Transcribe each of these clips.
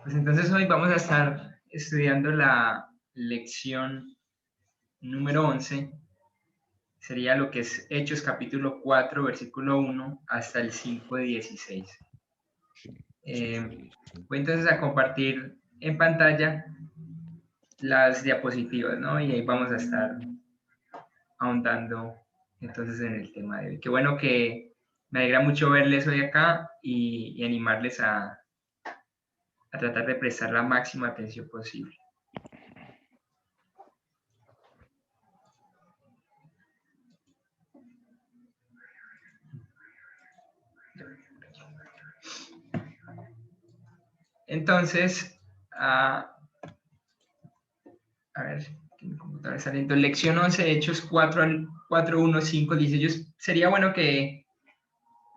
Pues entonces hoy vamos a estar estudiando la lección número 11. Sería lo que es Hechos capítulo 4, versículo 1 hasta el 5:16. Voy entonces a compartir en pantalla las diapositivas, ¿no? Y ahí vamos a estar ahondando entonces en el tema de hoy. Qué bueno que me alegra mucho verles hoy acá y animarles a tratar de prestar la máxima atención posible. Entonces, a ver, mi computadora está lento. Lección 11, Hechos 4, 1, 5, 18. Sería bueno que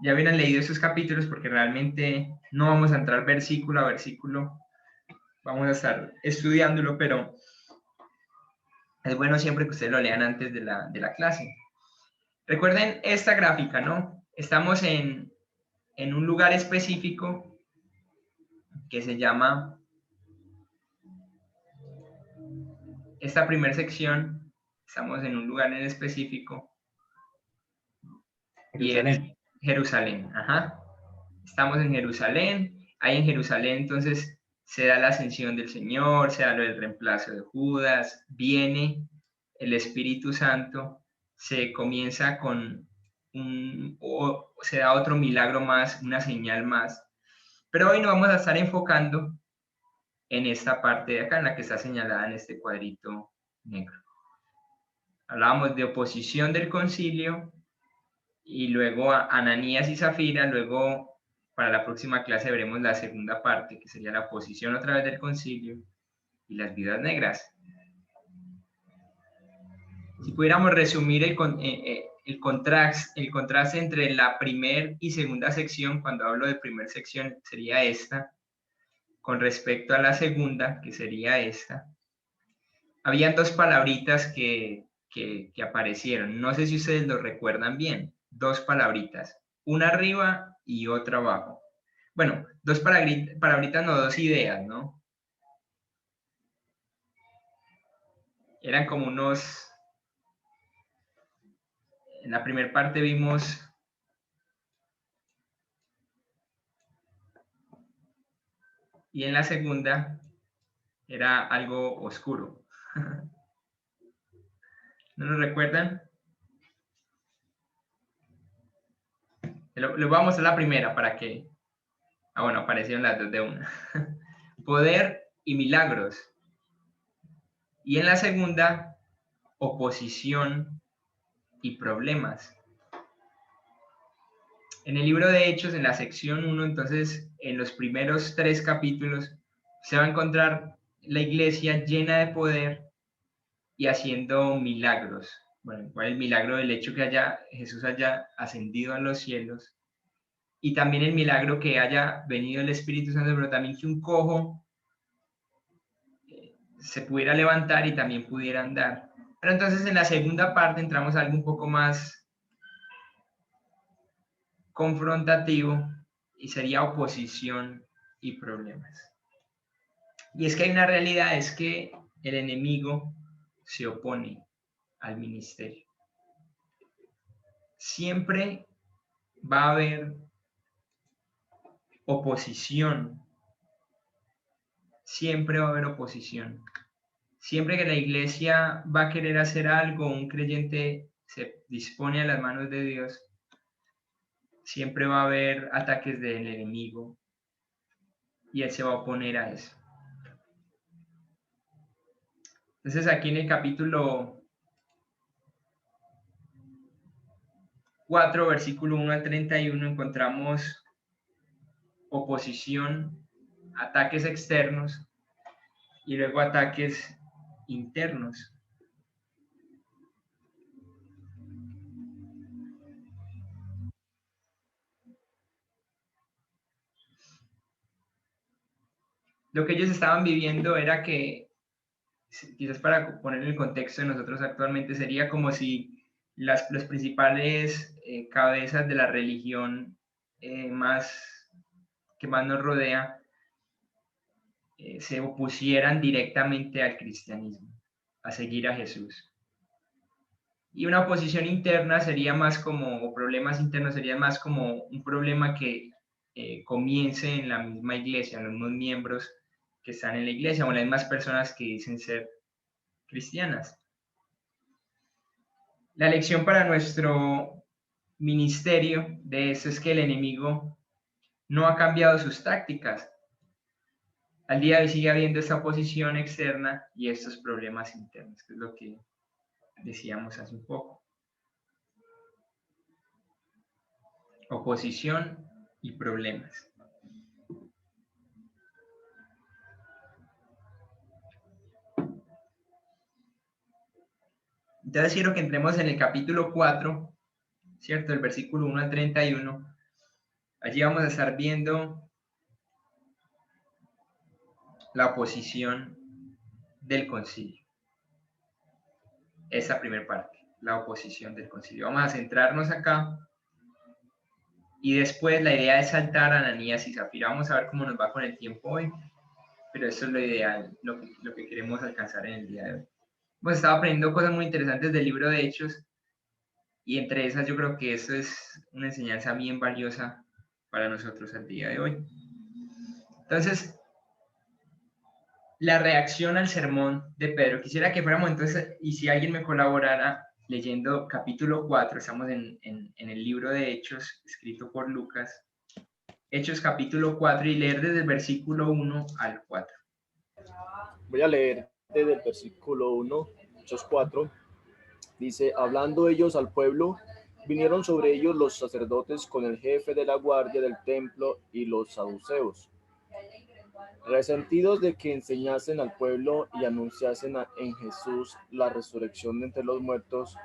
ya hubieran leído esos capítulos porque realmente no vamos a entrar versículo a versículo. Vamos a estar estudiándolo, pero es bueno siempre que ustedes lo lean antes de la clase. Recuerden esta gráfica, ¿no? Estamos en un lugar específico que se llama, esta primera sección, estamos en un lugar en específico. Jerusalén. Y es Jerusalén, ajá. Estamos en Jerusalén, ahí en Jerusalén entonces se da la ascensión del Señor, se da lo del reemplazo de Judas, viene el Espíritu Santo, se comienza con se da otro milagro más, una señal más. Pero hoy nos vamos a estar enfocando en esta parte de acá, en la que está señalada en este cuadrito negro. Hablábamos de oposición del concilio, y luego a Ananías y Zafira. Luego para la próxima clase veremos la segunda parte, que sería la posición otra vez del concilio y las viudas negras. Si pudiéramos resumir el contraste entre la primera y segunda sección, cuando hablo de primera sección sería esta, con respecto a la segunda, que sería esta. Habían dos palabritas que aparecieron, no sé si ustedes lo recuerdan bien, dos palabritas, una arriba y otra abajo. Bueno, dos palabritas, no, dos ideas, ¿no? Eran como unos, en la primera parte vimos y en la segunda era algo oscuro. ¿No lo recuerdan? Lo vamos a la primera para que, bueno, aparecieron las dos de una. Poder y milagros. Y en la segunda, oposición y problemas. En el libro de Hechos, en la sección 1, entonces, en los primeros 3 capítulos, se va a encontrar la iglesia llena de poder y haciendo milagros. Bueno, el milagro del hecho que Jesús haya ascendido a los cielos, y también el milagro que haya venido el Espíritu Santo, pero también que un cojo se pudiera levantar y también pudiera andar. Pero entonces en la segunda parte entramos a algo un poco más confrontativo y sería oposición y problemas. Y es que hay una realidad, es que el enemigo se opone al ministerio. Siempre va a haber oposición. Siempre va a haber oposición. Siempre que la iglesia va a querer hacer algo, un creyente se dispone a las manos de Dios, siempre va a haber ataques del enemigo y él se va a oponer a eso. Entonces aquí en el capítulo 4, versículo 1 al 31, encontramos oposición, ataques externos y luego ataques internos. Lo que ellos estaban viviendo era que, quizás para poner el contexto de nosotros actualmente, sería como si los principales cabezas de la religión que más nos rodea se opusieran directamente al cristianismo, a seguir a Jesús. Y una oposición interna sería más como, o problemas internos sería más como un problema que comience en la misma iglesia, en los mismos miembros que están en la iglesia, o en las mismas personas que dicen ser cristianas. La lección para nuestro ministerio de eso es que el enemigo no ha cambiado sus tácticas. Al día de hoy sigue habiendo esta oposición externa y estos problemas internos, que es lo que decíamos hace un poco. Oposición y problemas. Entonces quiero que entremos en el capítulo 4, ¿cierto? El versículo 1 al 31. Allí vamos a estar viendo la oposición del concilio. Esa primera parte, la oposición del concilio. Vamos a centrarnos acá y después la idea es saltar a Ananías y Zafira. Vamos a ver cómo nos va con el tiempo hoy, pero eso es lo ideal, lo que queremos alcanzar en el día de hoy. Hemos estado aprendiendo cosas muy interesantes del libro de Hechos y entre esas yo creo que eso es una enseñanza bien valiosa para nosotros al día de hoy. Entonces, la reacción al sermón de Pedro. Quisiera que fuéramos entonces, y si alguien me colaborara leyendo capítulo 4, estamos en el libro de Hechos, escrito por Lucas, Hechos capítulo 4, y leer desde el versículo 1 al 4. Voy a leer desde el versículo 1, Hechos 4. Dice, hablando ellos al pueblo, vinieron sobre ellos los sacerdotes con el jefe de la guardia del templo y los saduceos, resentidos de que enseñasen al pueblo y anunciasen en Jesús la resurrección de entre los muertos,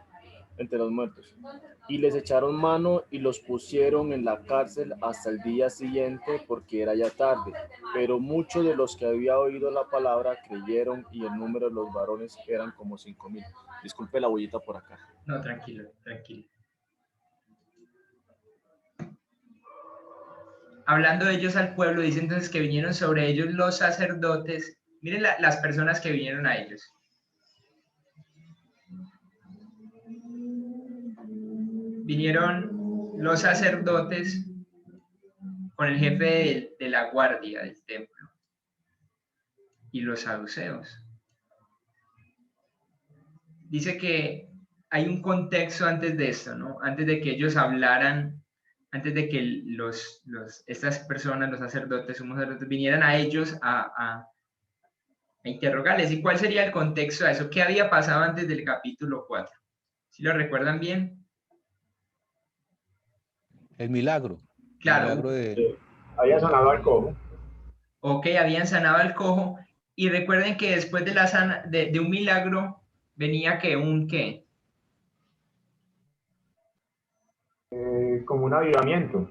y les echaron mano y los pusieron en la cárcel hasta el día siguiente, porque era ya tarde. Pero muchos de los que habían oído la palabra creyeron, y el número de los varones eran como 5,000. Disculpe la bullita por acá. No, tranquilo, tranquilo. Hablando de ellos al pueblo, dice entonces que vinieron sobre ellos los sacerdotes. Miren las personas que vinieron a ellos. Vinieron los sacerdotes con el jefe de la guardia del templo y los saduceos. Dice que hay un contexto antes de esto, ¿no? Antes de que ellos hablaran, antes de que estas personas, los sacerdotes, sumos sacerdotes, vinieran a ellos a interrogarles. ¿Y cuál sería el contexto de eso? ¿Qué había pasado antes del capítulo 4? ¿Sí lo recuerdan bien? El milagro. Claro. El milagro de... Había sanado al cojo. Ok, habían sanado al cojo. Y recuerden que después de un milagro venía que un ¿qué? Como un avivamiento.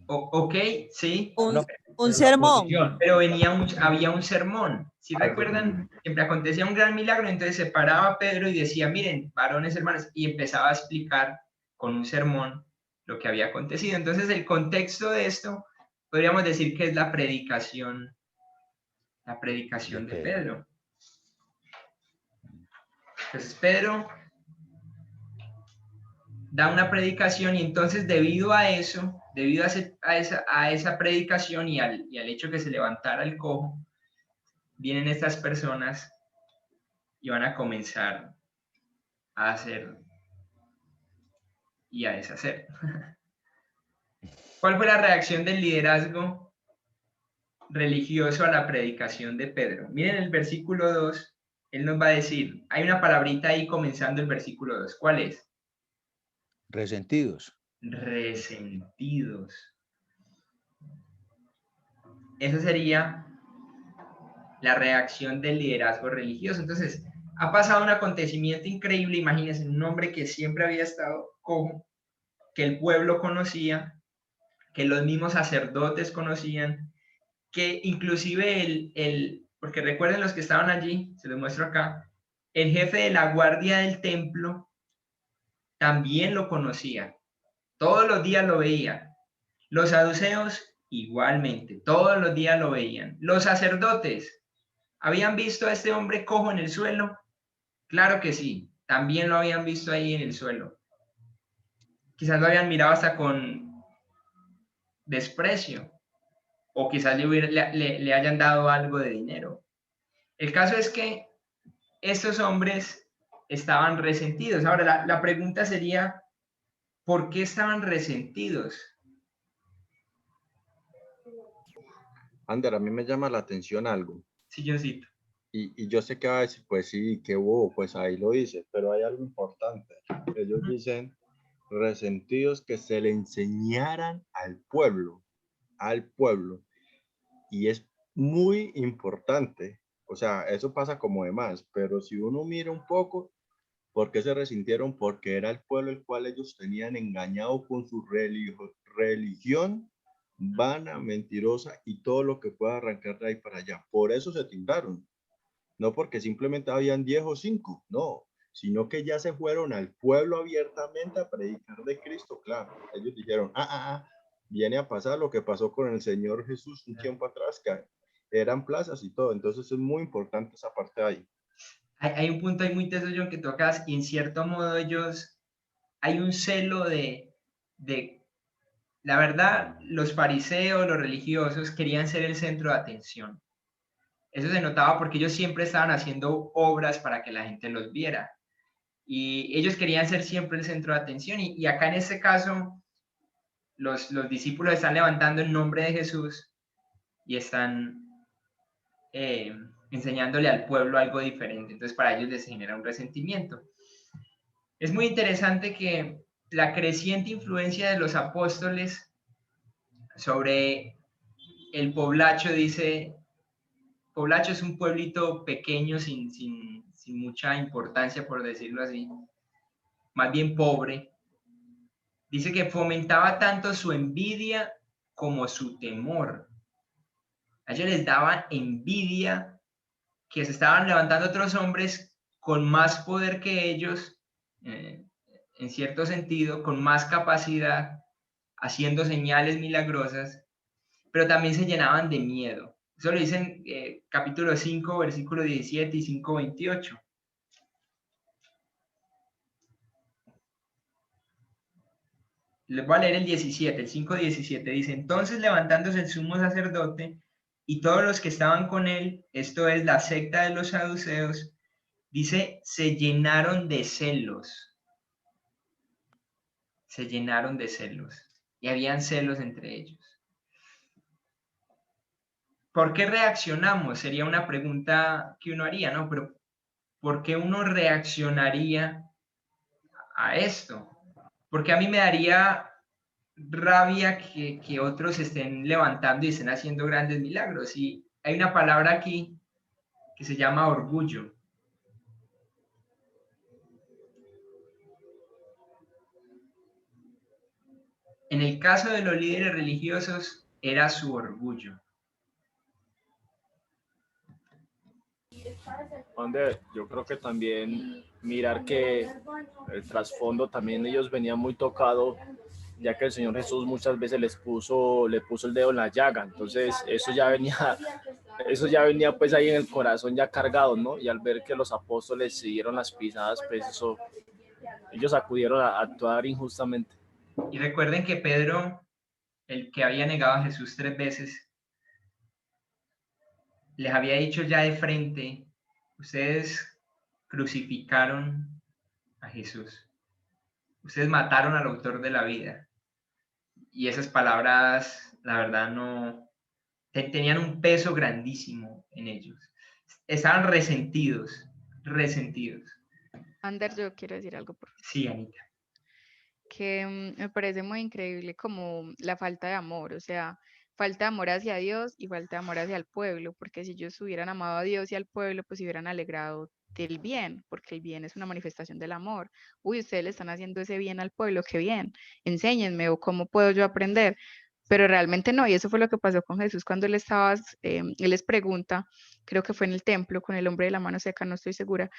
Ok, sí. Un sermón. Pero había un sermón. Si recuerdan, siempre acontecía un gran milagro, entonces se paraba Pedro y decía, miren, varones, hermanos, y empezaba a explicar con un sermón lo que había acontecido. Entonces el contexto de esto, podríamos decir que es la predicación de Pedro. Entonces Pedro da una predicación y entonces debido a eso, debido a esa predicación y al hecho que se levantara el cojo, vienen estas personas y van a comenzar a hacer y a deshacer. ¿Cuál fue la reacción del liderazgo religioso a la predicación de Pedro? Miren el versículo 2, él nos va a decir, hay una palabrita ahí comenzando el versículo 2, ¿cuál es? Resentidos. Resentidos. Esa sería la reacción del liderazgo religioso. Entonces, ha pasado un acontecimiento increíble, imagínense, un hombre que siempre había estado cojo, que el pueblo conocía, que los mismos sacerdotes conocían, que inclusive porque recuerden los que estaban allí, se los muestro acá, el jefe de la guardia del templo también lo conocía, todos los días lo veía. Los saduceos igualmente, todos los días lo veían. Los sacerdotes, ¿habían visto a este hombre cojo en el suelo? Claro que sí, también lo habían visto ahí en el suelo. Quizás lo habían mirado hasta con desprecio, o quizás le hayan dado algo de dinero. El caso es que estos hombres estaban resentidos. Ahora, la pregunta sería, ¿por qué estaban resentidos? Ander, a mí me llama la atención algo. Silloncito. Y yo sé que va a decir, pues sí, qué bobo, pues ahí lo dice, pero hay algo importante. Ellos dicen resentidos que se le enseñaran al pueblo. Y es muy importante. O sea, eso pasa como de más, pero si uno mira un poco, ¿por qué se resintieron? Porque era el pueblo el cual ellos tenían engañado con su religión vana, mentirosa y todo lo que pueda arrancar de ahí para allá. Por eso se tildaron. No porque simplemente habían 10 o 5, no, sino que ya se fueron al pueblo abiertamente a predicar de Cristo, claro. Ellos dijeron, viene a pasar lo que pasó con el Señor Jesús un tiempo atrás, que eran plazas y todo. Entonces es muy importante esa parte de ahí. Hay un punto ahí muy teso, John, que tocas, y en cierto modo hay un celo de, la verdad, los fariseos, los religiosos querían ser el centro de atención. Eso se notaba porque ellos siempre estaban haciendo obras para que la gente los viera. Y ellos querían ser siempre el centro de atención. Y acá en este caso, los discípulos están levantando el nombre de Jesús y están enseñándole al pueblo algo diferente. Entonces para ellos les genera un resentimiento. Es muy interesante que la creciente influencia de los apóstoles sobre el Poblacho, dice, Poblacho es un pueblito pequeño sin mucha importancia, por decirlo así, más bien pobre. Dice que fomentaba tanto su envidia como su temor. A ellos les daba envidia que se estaban levantando otros hombres con más poder que ellos, en cierto sentido, con más capacidad, haciendo señales milagrosas, pero también se llenaban de miedo. Eso lo dicen capítulo 5, versículo 17 y 5:28. Les voy a leer el 17, el 5:17. Dice, entonces levantándose el sumo sacerdote y todos los que estaban con él, esto es la secta de los saduceos, dice, se llenaron de celos. Se llenaron de celos. Y habían celos entre ellos. ¿Por qué reaccionamos? Sería una pregunta que uno haría, ¿no? Pero ¿por qué uno reaccionaría a esto? Porque a mí me daría rabia que otros estén levantando y estén haciendo grandes milagros. Y hay una palabra aquí que se llama orgullo. En el caso de los líderes religiosos, era su orgullo. Donde yo creo que también mirar que el trasfondo también ellos venían muy tocados, ya que el Señor Jesús muchas veces le puso el dedo en la llaga. Entonces eso ya venía pues ahí en el corazón ya cargado, ¿no? Y al ver que los apóstoles siguieron las pisadas, pues eso, ellos acudieron a actuar injustamente. Y recuerden que Pedro, el que había negado a Jesús 3 veces, les había dicho ya de frente, ustedes crucificaron a Jesús. Ustedes mataron al autor de la vida. Y esas palabras, la verdad, no tenían un peso grandísimo en ellos. Estaban resentidos, resentidos. Ander, yo quiero decir algo, por favor. Sí, Anita. Que me parece muy increíble como la falta de amor, o sea, falta de amor hacia Dios y falta de amor hacia el pueblo, porque si ellos hubieran amado a Dios y al pueblo, pues se hubieran alegrado del bien, porque el bien es una manifestación del amor. Uy, ustedes le están haciendo ese bien al pueblo, qué bien, enséñenme o cómo puedo yo aprender. Pero realmente no, y eso fue lo que pasó con Jesús cuando él les pregunta, creo que fue en el templo con el hombre de la mano seca, no estoy segura,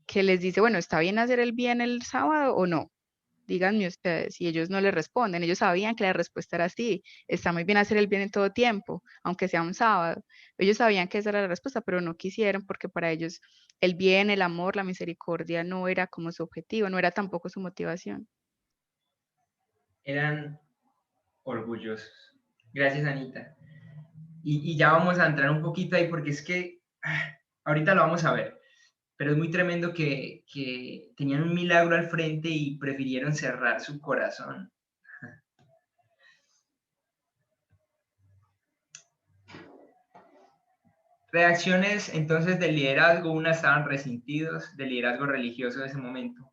que les dice, bueno, ¿está bien hacer el bien el sábado o no? díganme ustedes, y ellos no le responden, ellos sabían que la respuesta era sí, está muy bien hacer el bien en todo tiempo, aunque sea un sábado, ellos sabían que esa era la respuesta, pero no quisieron porque para ellos el bien, el amor, la misericordia no era como su objetivo, no era tampoco su motivación. Eran orgullosos. Gracias, Anita. Y ya vamos a entrar un poquito ahí porque es que ahorita lo vamos a ver, pero es muy tremendo que tenían un milagro al frente y prefirieron cerrar su corazón. Reacciones entonces del liderazgo, una estaban resentidos del liderazgo religioso de ese momento.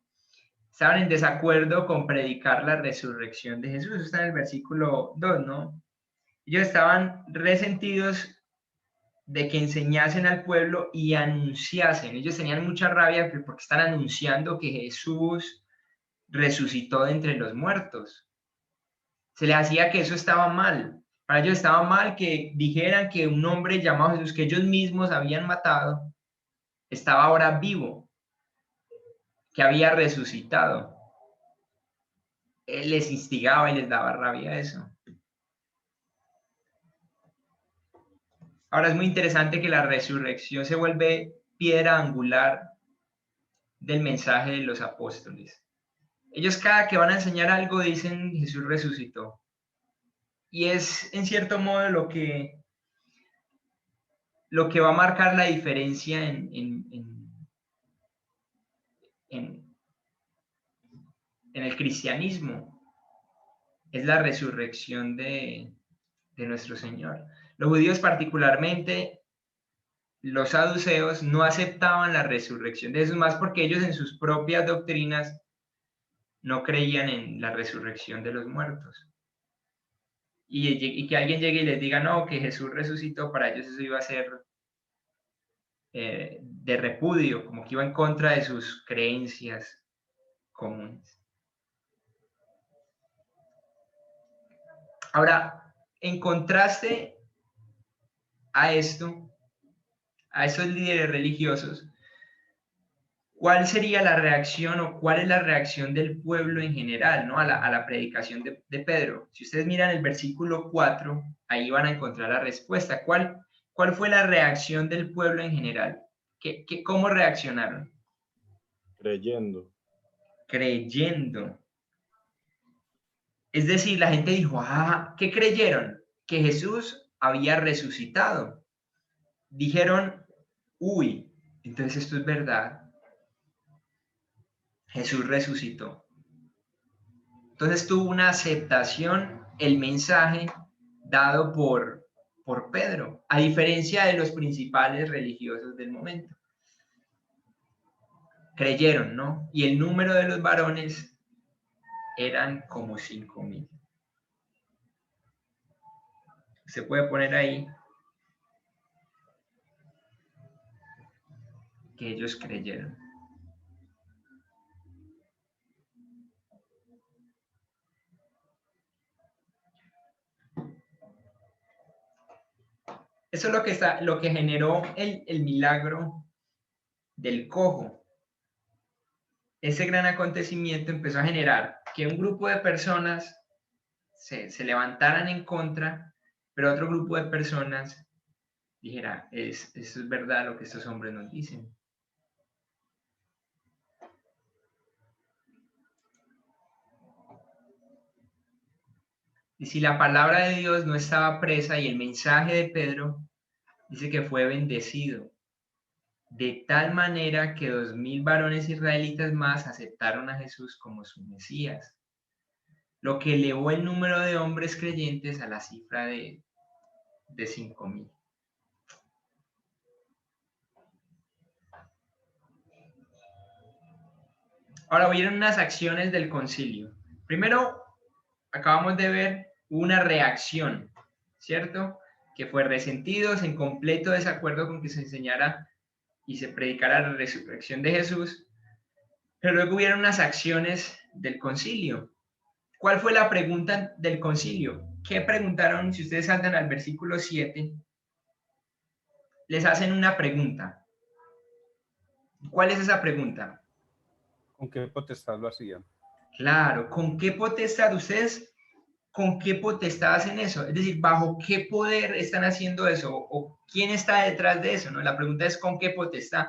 Estaban en desacuerdo con predicar la resurrección de Jesús. Eso está en el versículo 2, ¿no? Ellos estaban resentidos de que enseñasen al pueblo y anunciasen. Ellos tenían mucha rabia porque están anunciando que Jesús resucitó de entre los muertos. Se les hacía que eso estaba mal. Para ellos estaba mal que dijeran que un hombre llamado Jesús, que ellos mismos habían matado, estaba ahora vivo, que había resucitado. Él les instigaba y les daba rabia eso. Ahora es muy interesante que la resurrección se vuelve piedra angular del mensaje de los apóstoles. Ellos cada que van a enseñar algo dicen Jesús resucitó. Y es en cierto modo lo que va a marcar la diferencia en el cristianismo. Es la resurrección de nuestro Señor. Los judíos particularmente, los saduceos, no aceptaban la resurrección de Jesús, más porque ellos en sus propias doctrinas no creían en la resurrección de los muertos. Y que alguien llegue y les diga, no, que Jesús resucitó, para ellos eso iba a ser de repudio, como que iba en contra de sus creencias comunes. Ahora, en contraste a esto, a esos líderes religiosos, ¿cuál sería la reacción o cuál es la reacción del pueblo en general, ¿no? a la predicación de Pedro? Si ustedes miran el versículo 4, ahí van a encontrar la respuesta. ¿Cuál fue la reacción del pueblo en general? ¿Cómo reaccionaron? Creyendo. Creyendo. Es decir, la gente dijo, ¿qué creyeron? Que Jesús había resucitado. Dijeron, uy, entonces esto es verdad. Jesús resucitó. Entonces tuvo una aceptación el mensaje dado por Pedro, a diferencia de los principales religiosos del momento. Creyeron, ¿no? Y el número de los varones eran como 5,000. Se puede poner ahí que ellos creyeron. Eso es lo que generó el milagro del cojo. Ese gran acontecimiento empezó a generar que un grupo de personas se levantaran en contra, pero otro grupo de personas dijera, eso es verdad lo que estos hombres nos dicen. Y si la palabra de Dios no estaba presa y el mensaje de Pedro dice que fue bendecido, de tal manera que 2,000 varones israelitas más aceptaron a Jesús como su Mesías, lo que elevó el número de hombres creyentes a la cifra de 5,000. Ahora hubieron unas acciones del concilio. Primero, acabamos de ver una reacción, ¿cierto? Que fue resentidos, en completo desacuerdo con que se enseñara y se predicara la resurrección de Jesús. Pero luego hubieron unas acciones del concilio. ¿Cuál fue la pregunta del concilio? ¿Qué preguntaron? Si ustedes saltan al versículo 7, les hacen una pregunta. ¿Cuál es esa pregunta? ¿Con qué potestad lo hacían? Claro, ¿con qué potestad ustedes, con qué potestad hacen eso? Es decir, ¿bajo qué poder están haciendo eso? ¿O quién está detrás de eso? ¿No? La pregunta es ¿con qué potestad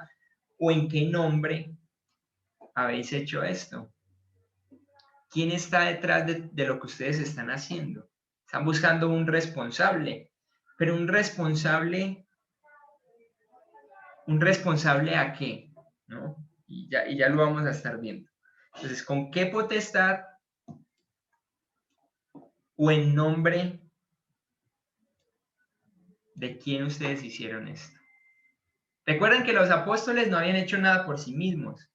o en qué nombre habéis hecho esto? ¿Quién está detrás de lo que ustedes están haciendo? Están buscando un responsable, pero un responsable a qué, ¿no? Y ya lo vamos a estar viendo. Entonces, ¿con qué potestad o en nombre de quién ustedes hicieron esto? Recuerden que los apóstoles no habían hecho nada por sí mismos.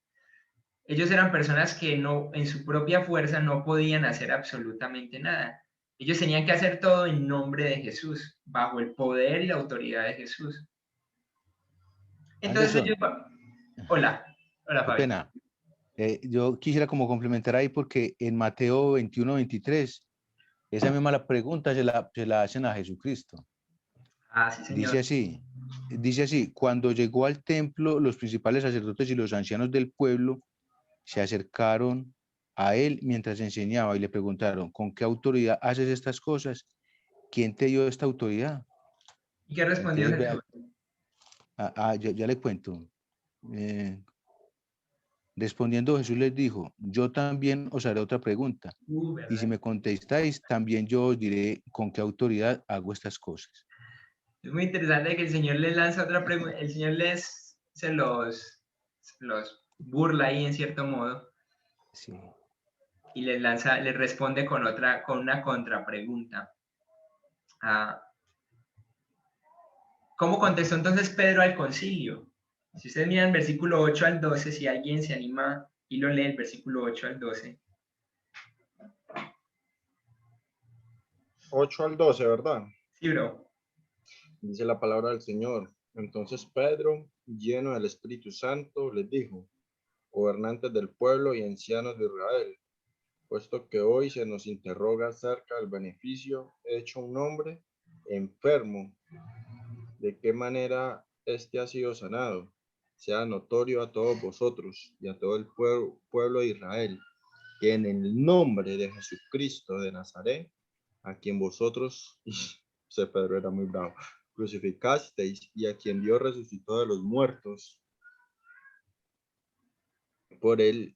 Ellos eran personas que no, en su propia fuerza no podían hacer absolutamente nada. Ellos tenían que hacer todo en nombre de Jesús, bajo el poder y la autoridad de Jesús. Entonces ellos... Anderson, Hola, hola qué Fabi. pena. Yo quisiera como complementar ahí porque en Mateo 21-23, esa misma la pregunta se la hacen a Jesucristo. Ah, sí, señor. Dice así, cuando llegó al templo, los principales sacerdotes y los ancianos del pueblo se acercaron a él mientras enseñaba y le preguntaron, ¿con qué autoridad haces estas cosas? ¿Quién te dio esta autoridad? ¿Y qué respondió Entonces, Jesús? ya le cuento. Respondiendo Jesús les dijo, yo también os haré otra pregunta, y si ¿Verdad? me contestáis, también yo os diré con qué autoridad hago estas cosas. Es muy interesante que el Señor les lanza otra pregunta, el Señor los burla ahí en cierto modo Sí. y les responde con una contrapregunta. Ah, ¿cómo contestó entonces Pedro al concilio? Si ustedes miran versículo 8 al 12, si alguien se anima y lo lee el versículo 8 al 12. 8 al 12, ¿verdad? Sí, bro. Dice la palabra del Señor. Entonces Pedro, lleno del Espíritu Santo, les dijo, gobernantes del pueblo y ancianos de Israel, puesto que hoy se nos interroga acerca del beneficio hecho a un hombre enfermo, de qué manera éste ha sido sanado, sea notorio a todos vosotros y a todo el pueblo de Israel, que en el nombre de Jesucristo de Nazaret, a quien vosotros, Pedro era muy bravo, crucificasteis y a quien Dios resucitó de los muertos, por él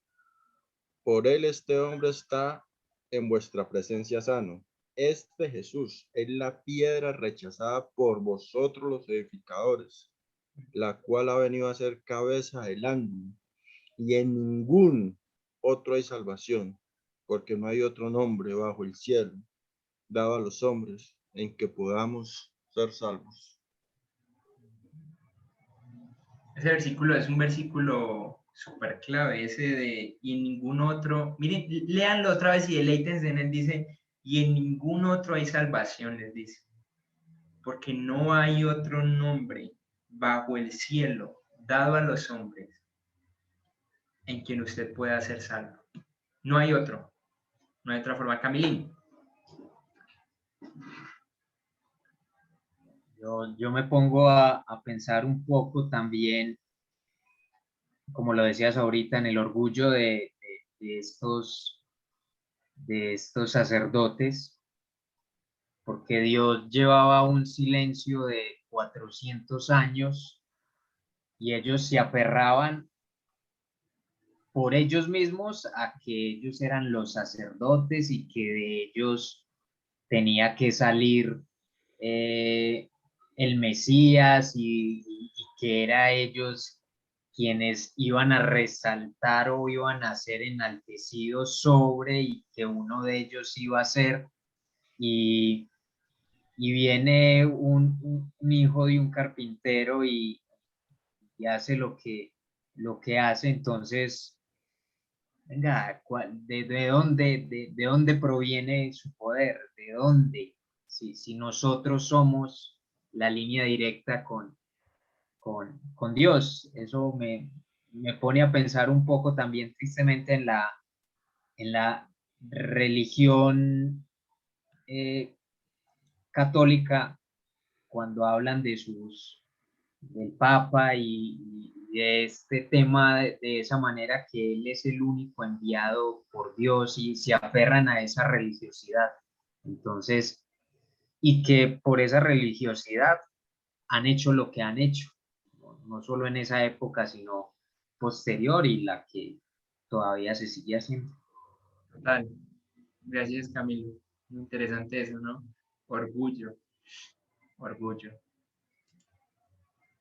este hombre está en vuestra presencia sano. Este Jesús es la piedra rechazada por vosotros los edificadores, la cual ha venido a ser cabeza del ángulo, y en ningún otro hay salvación, porque no hay otro nombre bajo el cielo dado a los hombres en que podamos ser salvos. Ese versículo es un versículo súper clave, ese de, y en ningún otro, miren, léanlo otra vez y deleítense en él, dice, y en ningún otro hay salvación, les dice, porque no hay otro nombre bajo el cielo dado a los hombres en quien usted pueda ser salvo. No hay otro, no hay otra forma. Camilín. Yo me pongo a pensar un poco también, como lo decías ahorita, en el orgullo de estos sacerdotes, porque Dios llevaba un silencio de 400 años y ellos se aferraban por ellos mismos a que ellos eran los sacerdotes y que de ellos tenía que salir eh, el Mesías y que era ellos quienes iban a resaltar o iban a ser enaltecidos sobre y que uno de ellos iba a ser. Y, y viene un hijo de un carpintero y hace lo que hace. Entonces, venga, ¿de dónde proviene su poder? ¿De dónde? Si nosotros somos la línea directa con Dios. Eso me pone a pensar un poco también tristemente en la religión católica cuando hablan del Papa y este tema de esa manera, que él es el único enviado por Dios, y se aferran a esa religiosidad. Entonces, y que por esa religiosidad han hecho lo que han hecho, no solo en esa época, sino posterior, y la que todavía se sigue haciendo. Total. Gracias, Camilo. Muy interesante eso, ¿no? Orgullo. Orgullo.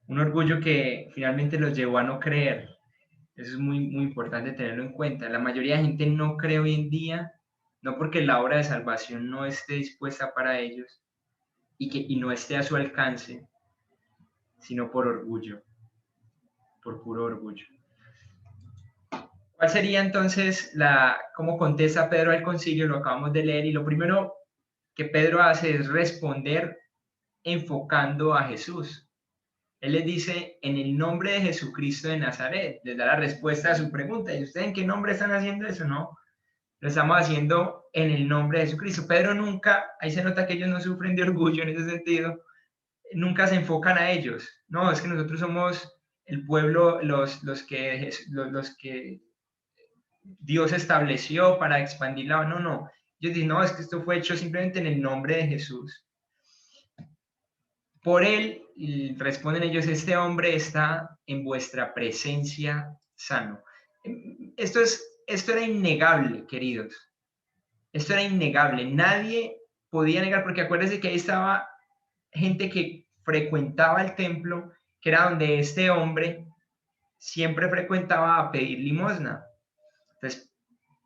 Un orgullo que finalmente los llevó a no creer. Eso es muy, muy importante tenerlo en cuenta. La mayoría de gente no cree hoy en día, no porque la obra de salvación no esté dispuesta para ellos y no esté a su alcance, sino por orgullo, por puro orgullo. ¿Cuál sería entonces cómo contesta Pedro al concilio? Lo acabamos de leer, y lo primero que Pedro hace es responder enfocando a Jesús. Él les dice, en el nombre de Jesucristo de Nazaret, les da la respuesta a su pregunta. ¿Y ustedes en qué nombre están haciendo eso? No, lo estamos haciendo en el nombre de Jesucristo. Pedro nunca, ahí se nota que ellos no sufren de orgullo en ese sentido, nunca se enfocan a ellos. No, es que nosotros somos el pueblo, los que Dios estableció para expandir la... No, no. Ellos dicen, no, es que esto fue hecho simplemente en el nombre de Jesús. Por él, y responden ellos, este hombre está en vuestra presencia sano. Esto era innegable, queridos. Esto era innegable. Nadie podía negar, porque acuérdense que ahí estaba gente que frecuentaba el templo, que era donde este hombre siempre frecuentaba a pedir limosna. Entonces,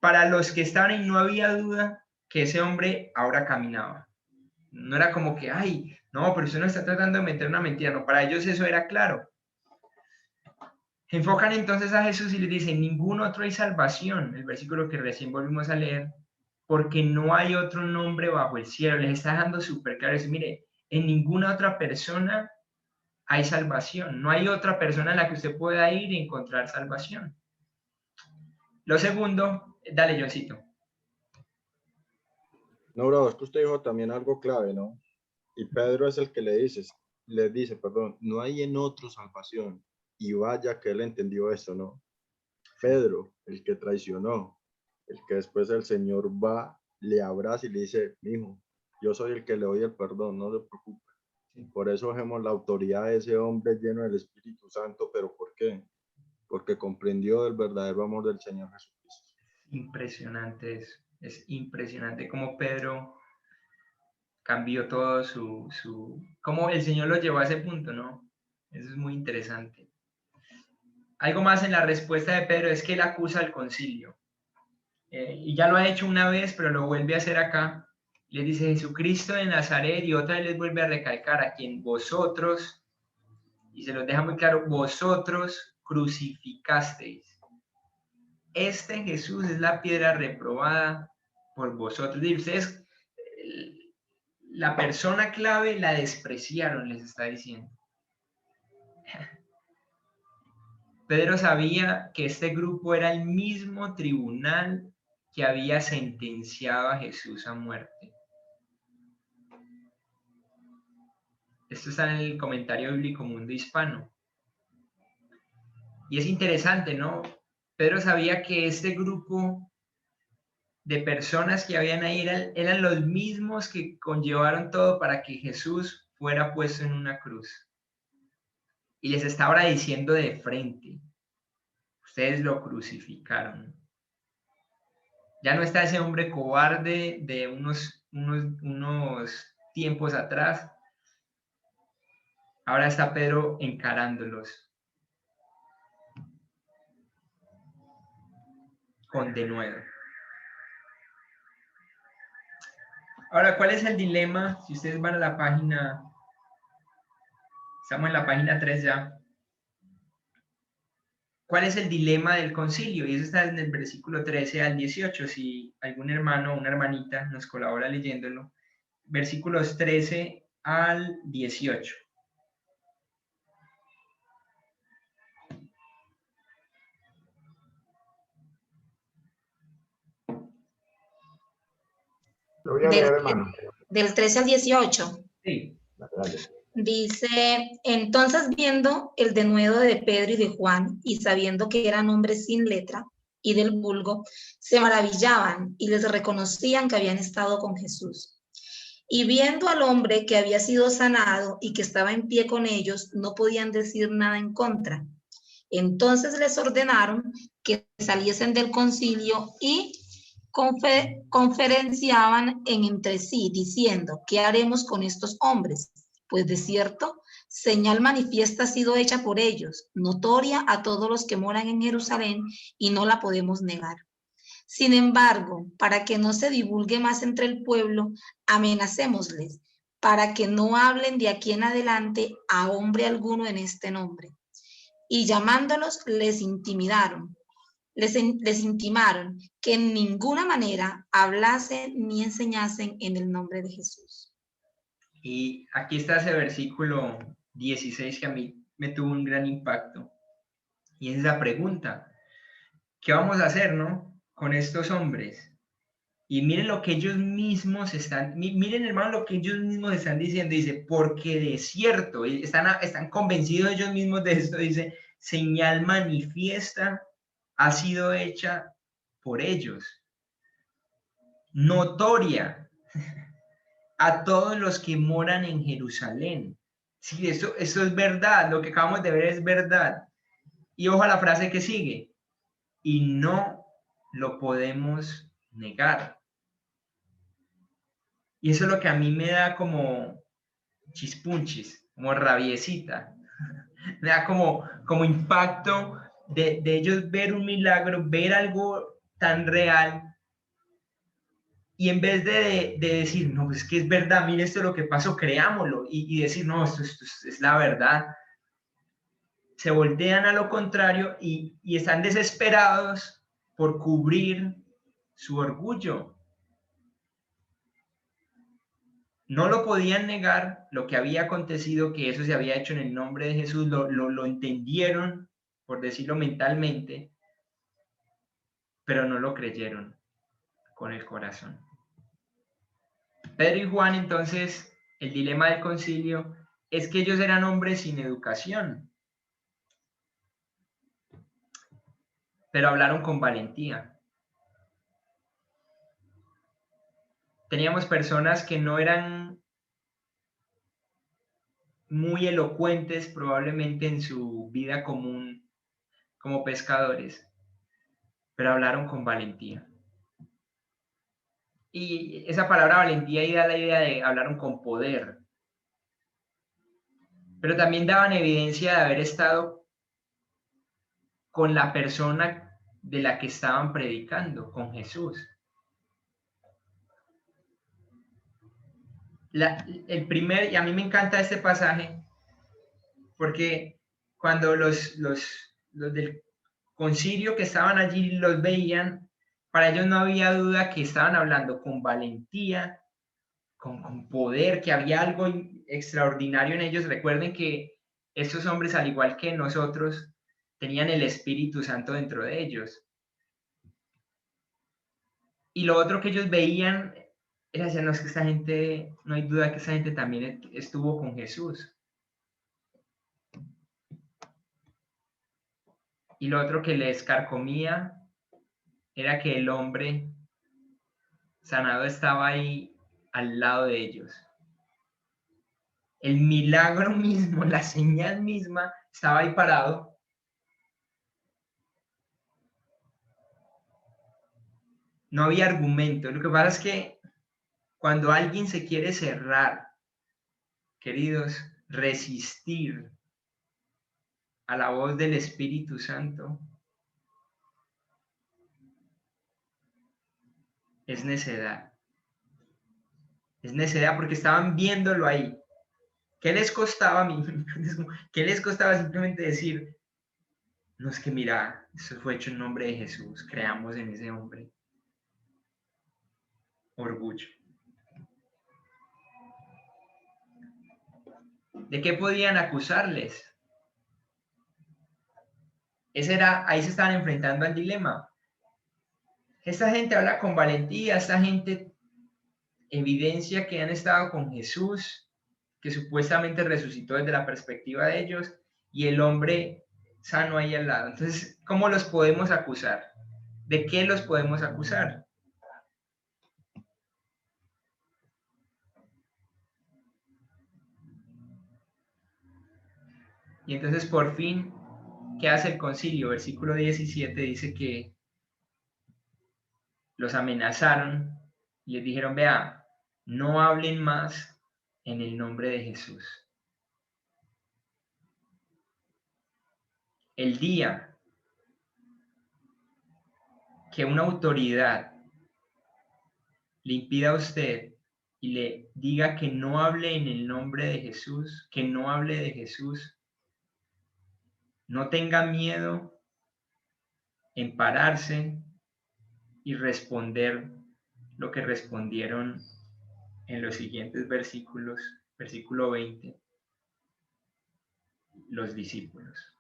para los que estaban ahí no había duda que ese hombre ahora caminaba. No era como que, ay, no, pero usted no está tratando de meter una mentira. No, para ellos eso era claro. Enfocan entonces a Jesús y les dicen, ningún otro hay salvación, el versículo que recién volvimos a leer, porque no hay otro nombre bajo el cielo. Les está dejando súper claro. Es, mire, en ninguna otra persona hay salvación. No hay otra persona en la que usted pueda ir y encontrar salvación. Lo segundo, dale, Johncito. No, bro, es que usted dijo también algo clave, ¿no? Y Pedro es el que le dice, perdón, no hay en otro salvación. Y vaya que él entendió eso, ¿no? Pedro, el que traicionó, el que después el Señor va, le abraza y le dice, mijo, yo soy el que le doy el perdón, no se preocupe. Por eso vemos la autoridad de ese hombre lleno del Espíritu Santo, pero ¿por qué? Porque comprendió el verdadero amor del Señor Jesucristo. Impresionante eso. Es impresionante cómo Pedro cambió todo cómo el Señor lo llevó a ese punto, ¿no? Eso es muy interesante. Algo más en la respuesta de Pedro es que él acusa al concilio. Y ya lo ha hecho una vez, pero lo vuelve a hacer acá. Les dice Jesucristo de Nazaret, y otra vez les vuelve a recalcar, a quien vosotros, y se los deja muy claro, vosotros crucificasteis. Este Jesús es la piedra reprobada por vosotros. Y ustedes, la persona clave la despreciaron, les está diciendo. Pedro sabía que este grupo era el mismo tribunal que había sentenciado a Jesús a muerte. Esto está en el comentario bíblico Mundo Hispano. Y es interesante, ¿no? Pedro sabía que este grupo de personas que habían ahí eran los mismos que conllevaron todo para que Jesús fuera puesto en una cruz. Y les está ahora diciendo de frente, ustedes lo crucificaron. Ya no está ese hombre cobarde de unos tiempos atrás. Ahora está Pedro encarándolos con denuedo. Ahora, ¿cuál es el dilema? Si ustedes van a la página, estamos en la página 3 ya. ¿Cuál es el dilema del concilio? Y eso está en el versículo 13 al 18. Si algún hermano o una hermanita nos colabora leyéndolo. Versículos 13 al 18. Lo voy a leer, hermano. Del 13 al 18. Sí. Dale. Dice, entonces viendo el denuedo de Pedro y de Juan, y sabiendo que eran hombres sin letra y del vulgo, se maravillaban y les reconocían que habían estado con Jesús. Y viendo al hombre que había sido sanado y que estaba en pie con ellos, no podían decir nada en contra. Entonces les ordenaron que saliesen del concilio y conferenciaban entre sí, diciendo, ¿qué haremos con estos hombres? Pues de cierto, señal manifiesta ha sido hecha por ellos, notoria a todos los que moran en Jerusalén, y no la podemos negar. Sin embargo, para que no se divulgue más entre el pueblo, amenacémosles, para que no hablen de aquí en adelante a hombre alguno en este nombre. Y llamándolos, les intimaron que en ninguna manera hablasen ni enseñasen en el nombre de Jesús. Y aquí está ese versículo 16 que a mí me tuvo un gran impacto. Y es esa pregunta, ¿qué vamos a hacer, no? Con estos hombres. Y miren lo que ellos mismos miren hermano lo que ellos mismos están diciendo, dice, porque de cierto, están convencidos ellos mismos de esto, dice, señal manifiesta ha sido hecha por ellos, notoria a todos los que moran en Jerusalén. Sí, eso es verdad, lo que acabamos de ver es verdad. Y ojo a la frase que sigue, y no lo podemos negar. Y eso es lo que a mí me da como chispunchis, como rabiecita. Me da como impacto de ellos ver un milagro, ver algo tan real. Y en vez de decir, no, pues es que es verdad, mire esto es lo que pasó, creámoslo. Y decir, no, esto es la verdad. Se voltean a lo contrario y están desesperados por cubrir su orgullo. No lo podían negar, lo que había acontecido, que eso se había hecho en el nombre de Jesús, lo entendieron, por decirlo mentalmente, pero no lo creyeron con el corazón. Pedro y Juan, entonces, el dilema del concilio es que ellos eran hombres sin educación, pero hablaron con valentía. Teníamos personas que no eran muy elocuentes probablemente en su vida común como pescadores, pero hablaron con valentía. Y esa palabra valentía ahí da la idea de hablaron con poder, pero también daban evidencia de haber estado con la persona de la que estaban predicando, con Jesús. Y a mí me encanta este pasaje, porque cuando los del concilio que estaban allí los veían, para ellos no había duda que estaban hablando con valentía, con poder, que había algo extraordinario en ellos. Recuerden que estos hombres, al igual que nosotros, tenían el Espíritu Santo dentro de ellos. Y lo otro que ellos veían era decir, no, es que esta gente, no hay duda que esta gente también estuvo con Jesús. Y lo otro que les carcomía era que el hombre sanado estaba ahí al lado de ellos. El milagro mismo, la señal misma, estaba ahí parado. No había argumento. Lo que pasa es que cuando alguien se quiere cerrar, queridos, resistir a la voz del Espíritu Santo, es necedad. Es necedad porque estaban viéndolo ahí. ¿Qué les costaba a mí? ¿Qué les costaba simplemente decir, no, es que mira, eso fue hecho en nombre de Jesús, creamos en ese hombre? Orgullo. ¿De qué podían acusarles? Ahí se estaban enfrentando al dilema. Esta gente habla con valentía, esta gente evidencia que han estado con Jesús, que supuestamente resucitó desde la perspectiva de ellos, y el hombre sano ahí al lado. Entonces, ¿cómo los podemos acusar? ¿De qué los podemos acusar? Y entonces, por fin, ¿qué hace el concilio? Versículo 17 dice que los amenazaron y les dijeron, vea, no hablen más en el nombre de Jesús. El día que una autoridad le impida a usted y le diga que no hable en el nombre de Jesús, que no hable de Jesús, no tenga miedo en pararse y responder lo que respondieron en los siguientes versículos, versículo 20, los discípulos.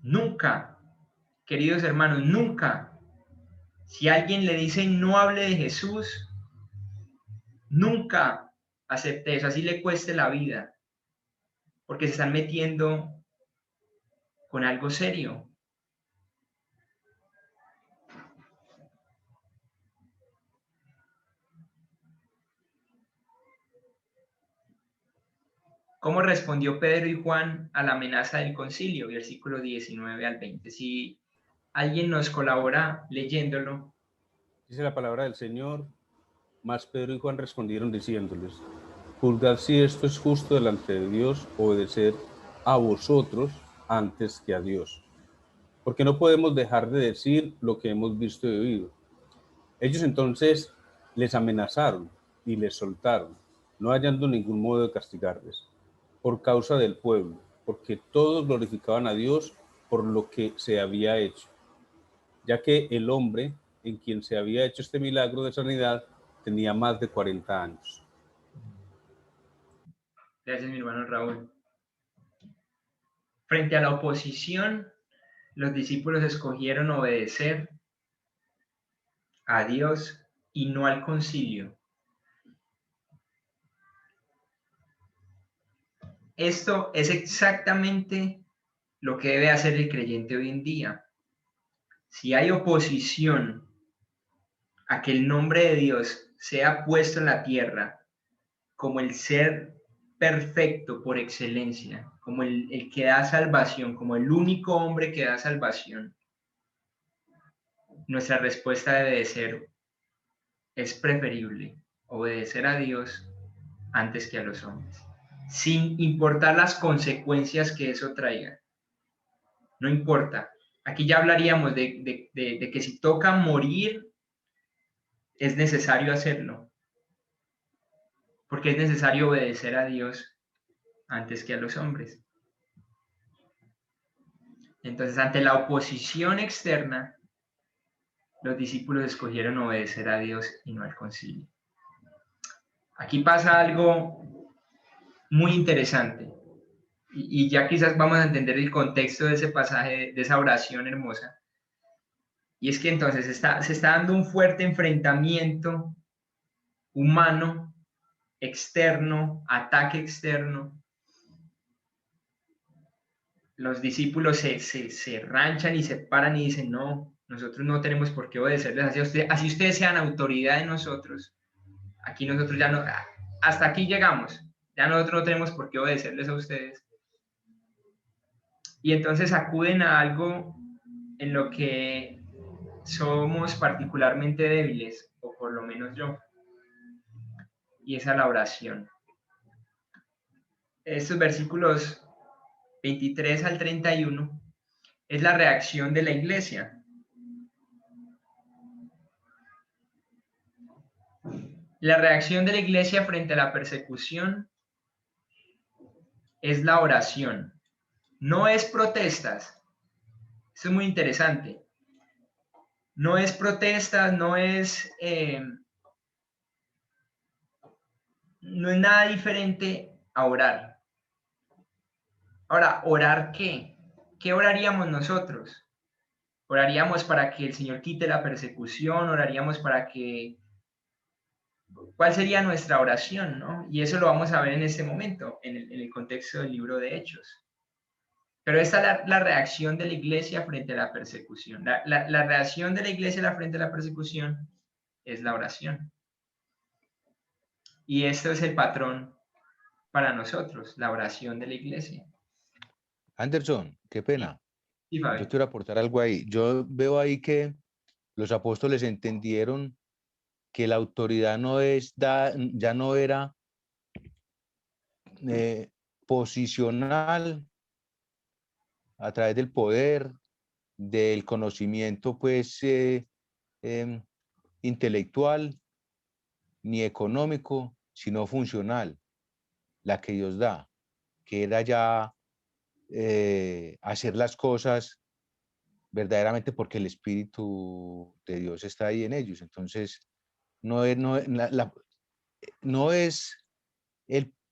Nunca, queridos hermanos, nunca, si alguien le dice no hable de Jesús, nunca acepte eso, así le cueste la vida, porque se están metiendo con algo serio. ¿Cómo respondió Pedro y Juan a la amenaza del concilio? Versículo 19 al 20. Si alguien nos colabora leyéndolo. Dice la palabra del Señor, mas Pedro y Juan respondieron diciéndoles, juzgad si esto es justo delante de Dios, obedecer a vosotros antes que a Dios. Porque no podemos dejar de decir lo que hemos visto y oído. Ellos entonces les amenazaron y les soltaron, no hallando ningún modo de castigarles, por causa del pueblo, porque todos glorificaban a Dios por lo que se había hecho, ya que el hombre en quien se había hecho este milagro de sanidad tenía más de 40 años. Gracias, mi hermano Raúl. Frente a la oposición, los discípulos escogieron obedecer a Dios y no al concilio. Esto es exactamente lo que debe hacer el creyente hoy en día. Si hay oposición a que el nombre de Dios sea puesto en la tierra como el ser perfecto por excelencia, como el que da salvación, como el único hombre que da salvación, nuestra respuesta debe de ser, es preferible obedecer a Dios antes que a los hombres, sin importar las consecuencias que eso traiga. No importa. Aquí ya hablaríamos de que si toca morir, es necesario hacerlo, porque es necesario obedecer a Dios antes que a los hombres. Entonces, ante la oposición externa, los discípulos escogieron obedecer a Dios y no al concilio. Aquí pasa algo muy interesante, y ya quizás vamos a entender el contexto de ese pasaje, de esa oración hermosa. Y es que entonces se está dando un fuerte enfrentamiento humano, externo, ataque externo. Los discípulos se ranchan y se paran y dicen, no, nosotros no tenemos por qué obedecerles así ustedes sean autoridad de nosotros. Aquí nosotros ya no, hasta aquí llegamos, ya nosotros no tenemos por qué obedecerles a ustedes. Y entonces acuden a algo en lo que somos particularmente débiles, o por lo menos yo, y es a la oración. Estos versículos 23 al 31 es la reacción de la iglesia. La reacción de la iglesia frente a la persecución es la oración. No es protestas. Eso es muy interesante. No es protestas, no es nada diferente a orar. Ahora, ¿orar qué? ¿Qué oraríamos nosotros? ¿Oraríamos para que el Señor quite la persecución? ¿Oraríamos para que ¿cuál sería nuestra oración, no? Y eso lo vamos a ver en este momento, en el contexto del libro de Hechos. Pero esta es la reacción de la iglesia frente a la persecución. La reacción de la iglesia frente a la persecución es la oración. Y esto es el patrón para nosotros, la oración de la iglesia. Anderson, qué pena. Sí, Fabi. Yo quiero aportar algo ahí. Yo veo ahí que los apóstoles entendieron que la autoridad ya no era posicional a través del poder, del conocimiento, pues, intelectual ni económico, sino funcional, la que Dios da, que era ya hacer las cosas verdaderamente porque el Espíritu de Dios está ahí en ellos. Entonces, no es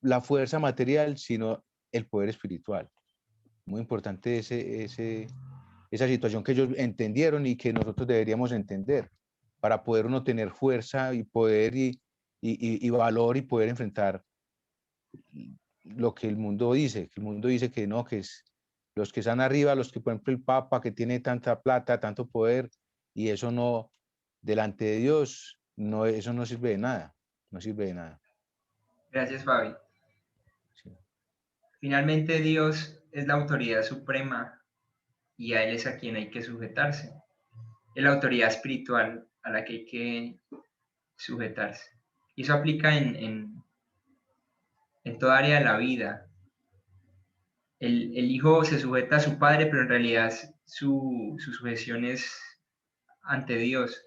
la fuerza material, sino el poder espiritual. Muy importante esa situación que ellos entendieron y que nosotros deberíamos entender para poder uno tener fuerza y poder y valor y poder enfrentar lo que el mundo dice. Que el mundo dice que no, que es los que están arriba, los que, por ejemplo, el Papa, que tiene tanta plata, tanto poder, y eso no, delante de Dios, no, eso no sirve de nada. No sirve de nada. Gracias, Fabi. Sí. Finalmente, Dios es la autoridad suprema y a Él es a quien hay que sujetarse. Es la autoridad espiritual a la que hay que sujetarse. Y eso aplica en toda área de la vida. El hijo se sujeta a su padre, pero en realidad su sujeción es ante Dios.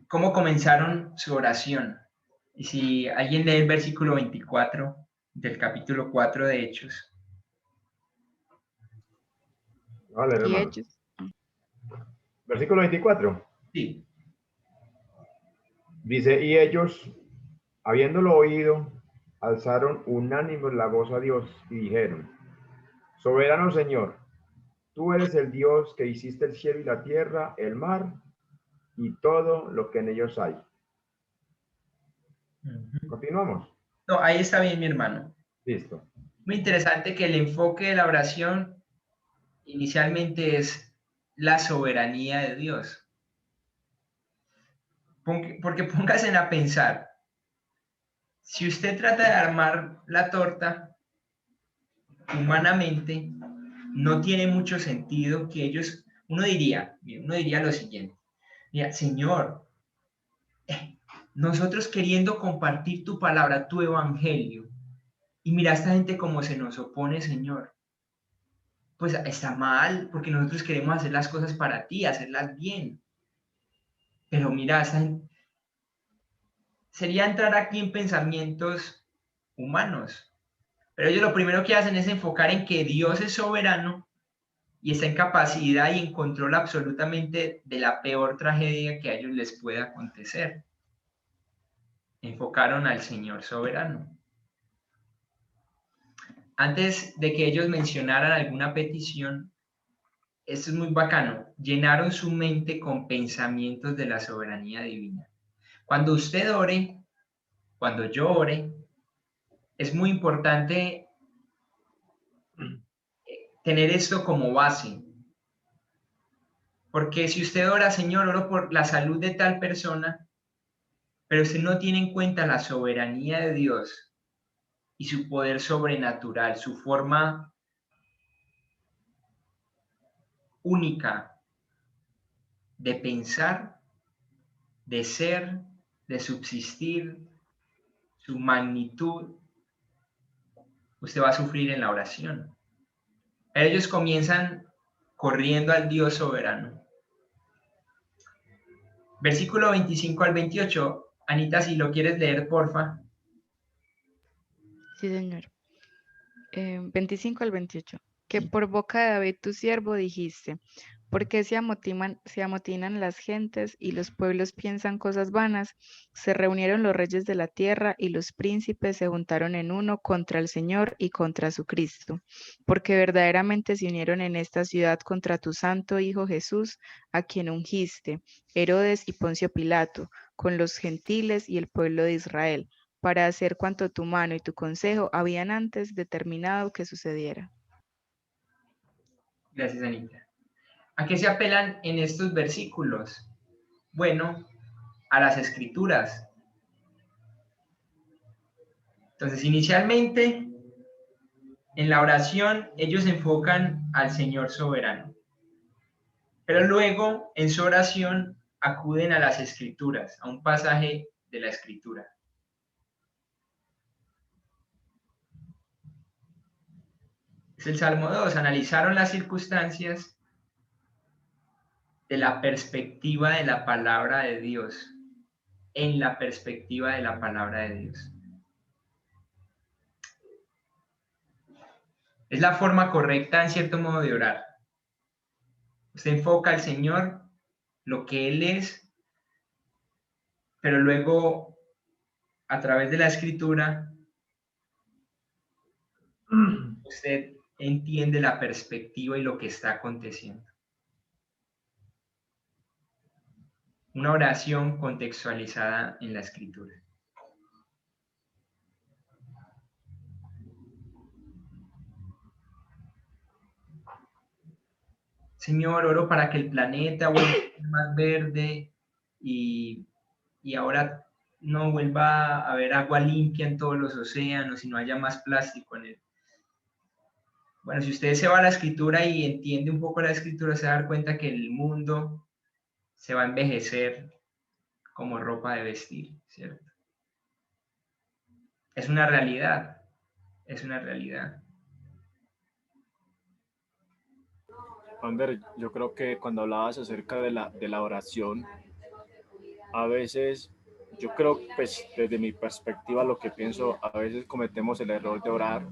¿Cómo comenzaron su oración? Y si alguien lee el versículo 24 del capítulo 4 de Hechos. Vale, Y hermano. Hechos. Versículo 24. Sí. Dice, y ellos, habiéndolo oído, alzaron unánimes la voz a Dios y dijeron, soberano Señor, tú eres el Dios que hiciste el cielo y la tierra, el mar y todo lo que en ellos hay. Continuamos. No, ahí está bien, mi hermano. Listo. Muy interesante que el enfoque de la oración inicialmente es la soberanía de Dios. Porque póngase a pensar, si usted trata de armar la torta humanamente, no tiene mucho sentido que ellos, uno diría lo siguiente, mira, Señor, nosotros queriendo compartir tu palabra, tu evangelio, y mira esta gente como se nos opone, Señor, pues está mal, porque nosotros queremos hacer las cosas para ti, hacerlas bien, pero mira, esta gente, sería entrar aquí en pensamientos humanos, pero ellos lo primero que hacen es enfocar en que Dios es soberano y está en capacidad y en control absolutamente de la peor tragedia que a ellos les pueda acontecer. Enfocaron al Señor soberano. Antes de que ellos mencionaran alguna petición, esto es muy bacano, llenaron su mente con pensamientos de la soberanía divina. Cuando usted ore, cuando yo ore, es muy importante tener esto como base. Porque si usted ora, Señor, oro por la salud de tal persona, pero usted no tiene en cuenta la soberanía de Dios y su poder sobrenatural, su forma única de pensar, de ser, de subsistir, su magnitud, usted va a sufrir en la oración. Pero ellos comienzan corriendo al Dios soberano. Versículo 25 al 28. Anita, si lo quieres leer, porfa. Sí, señor. 25 al 28. Que por boca de David tu siervo dijiste, ¿Por qué se amotinan las gentes y los pueblos piensan cosas vanas? Se reunieron los reyes de la tierra y los príncipes se juntaron en uno contra el Señor y contra su Cristo, porque verdaderamente se unieron en esta ciudad contra tu santo Hijo Jesús, a quien ungiste, Herodes y Poncio Pilato, con los gentiles y el pueblo de Israel, para hacer cuanto tu mano y tu consejo habían antes determinado que sucediera. Gracias, Anita. ¿A qué se apelan en estos versículos? Bueno, a las escrituras. Entonces, inicialmente, en la oración, ellos enfocan al Señor soberano. Pero luego, en su oración, acuden a las escrituras, a un pasaje de la escritura. Es el Salmo 2. Analizaron las circunstancias de la perspectiva de la palabra de Dios, en la perspectiva de la palabra de Dios. Es la forma correcta, en cierto modo, de orar. Usted enfoca al Señor, lo que Él es, pero luego, a través de la Escritura, usted entiende la perspectiva y lo que está aconteciendo. Una oración contextualizada en la Escritura. Señor, oro para que el planeta vuelva a ser más verde y ahora no vuelva a haber agua limpia en todos los océanos y no haya más plástico en él. Bueno, si usted se va a la Escritura y entiende un poco la Escritura, se va a dar cuenta que el mundo se va a envejecer como ropa de vestir, ¿cierto? Es una realidad, es una realidad. Ander, yo creo que cuando hablabas acerca de la oración, a veces, yo creo, pues desde mi perspectiva, lo que pienso, a veces cometemos el error de orar.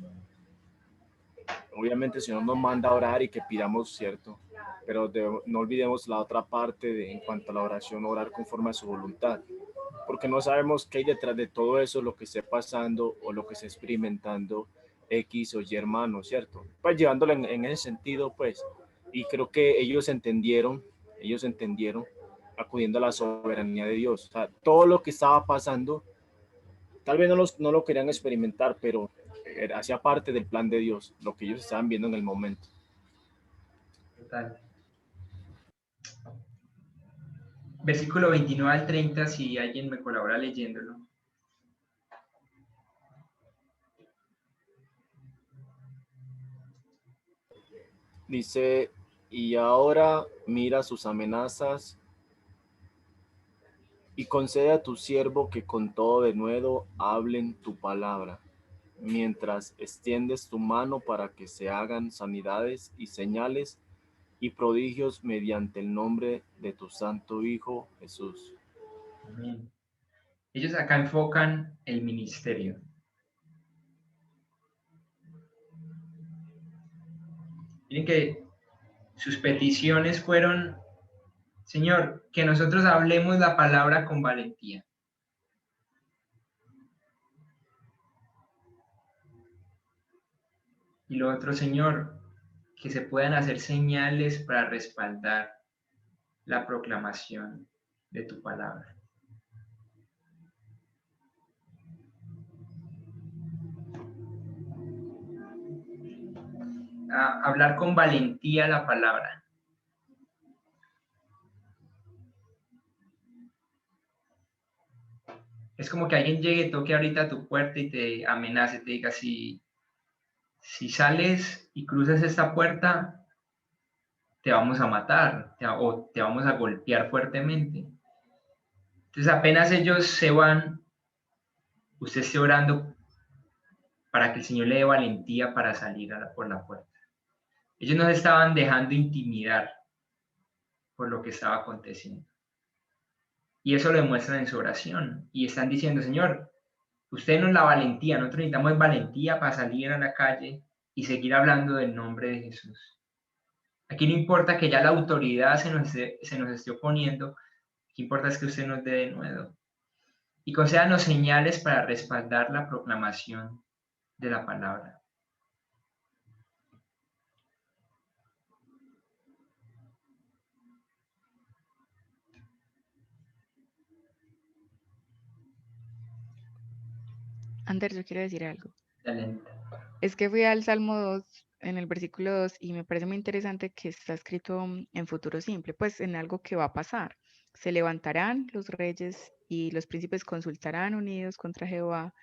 Obviamente el Señor nos manda a orar y que pidamos, ¿cierto? Pero no olvidemos la otra parte en cuanto a la oración, orar conforme a su voluntad. Porque no sabemos qué hay detrás de todo eso, lo que esté pasando o lo que esté experimentando X o Y hermano, ¿cierto? Pues llevándolo en ese sentido, pues, y creo que ellos entendieron, acudiendo a la soberanía de Dios. O sea, todo lo que estaba pasando, tal vez no lo querían experimentar, pero hacía parte del plan de Dios, lo que ellos estaban viendo en el momento. Total. Versículo 29 al 30, si alguien me colabora leyéndolo. Dice, y ahora mira sus amenazas y concede a tu siervo que con todo denuedo hablen tu palabra, mientras extiendes tu mano para que se hagan sanidades y señales y prodigios mediante el nombre de tu santo Hijo Jesús. Amén. Ellos acá enfocan el ministerio. Miren que sus peticiones fueron, Señor, que nosotros hablemos la palabra con valentía. Y lo otro, Señor, que se puedan hacer señales para respaldar la proclamación de tu palabra. Hablar con valentía la palabra. Es como que alguien llegue, toque ahorita a tu puerta y te amenace, te diga, si sales y cruzas esta puerta, te vamos a matar o te vamos a golpear fuertemente. Entonces apenas ellos se van, usted esté orando para que el Señor le dé valentía para salir por la puerta. Ellos no se estaban dejando intimidar por lo que estaba aconteciendo. Y eso lo demuestran en su oración. Y están diciendo, Señor, usted nos la valentía, nosotros necesitamos valentía para salir a la calle y seguir hablando del nombre de Jesús. Aquí no importa que ya la autoridad se nos esté oponiendo, lo que importa es que usted nos dé de nuevo. Y concédanos señales para respaldar la proclamación de la palabra. Ander, yo quiero decir algo. Dale. Es que fui al Salmo 2, en el versículo 2, y me parece muy interesante que está escrito en futuro simple, pues en algo que va a pasar. Se levantarán los reyes y los príncipes consultarán unidos contra Jehová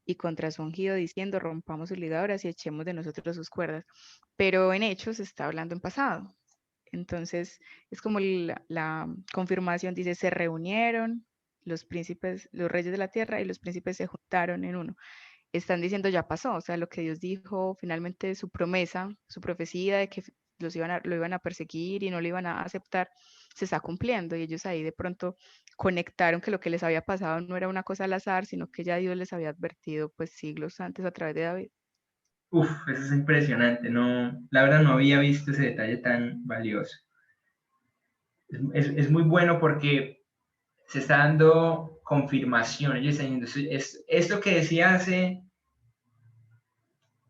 y contra su ungido, diciendo, rompamos sus ligaduras y echemos de nosotros sus cuerdas. Pero en Hechos está hablando en pasado. Entonces, es como la confirmación, dice, se reunieron los príncipes, los reyes de la tierra y los príncipes se juntaron en uno. Están diciendo ya pasó, o sea, lo que Dios dijo, finalmente su promesa, su profecía de que lo iban a perseguir y no lo iban a aceptar, se está cumpliendo, y ellos ahí de pronto conectaron que lo que les había pasado no era una cosa al azar, sino que ya Dios les había advertido pues siglos antes a través de David. Uf, eso es impresionante, no, la verdad no había visto ese detalle tan valioso. Es muy bueno porque se está dando confirmación. Ellos están diciendo, esto que decía hace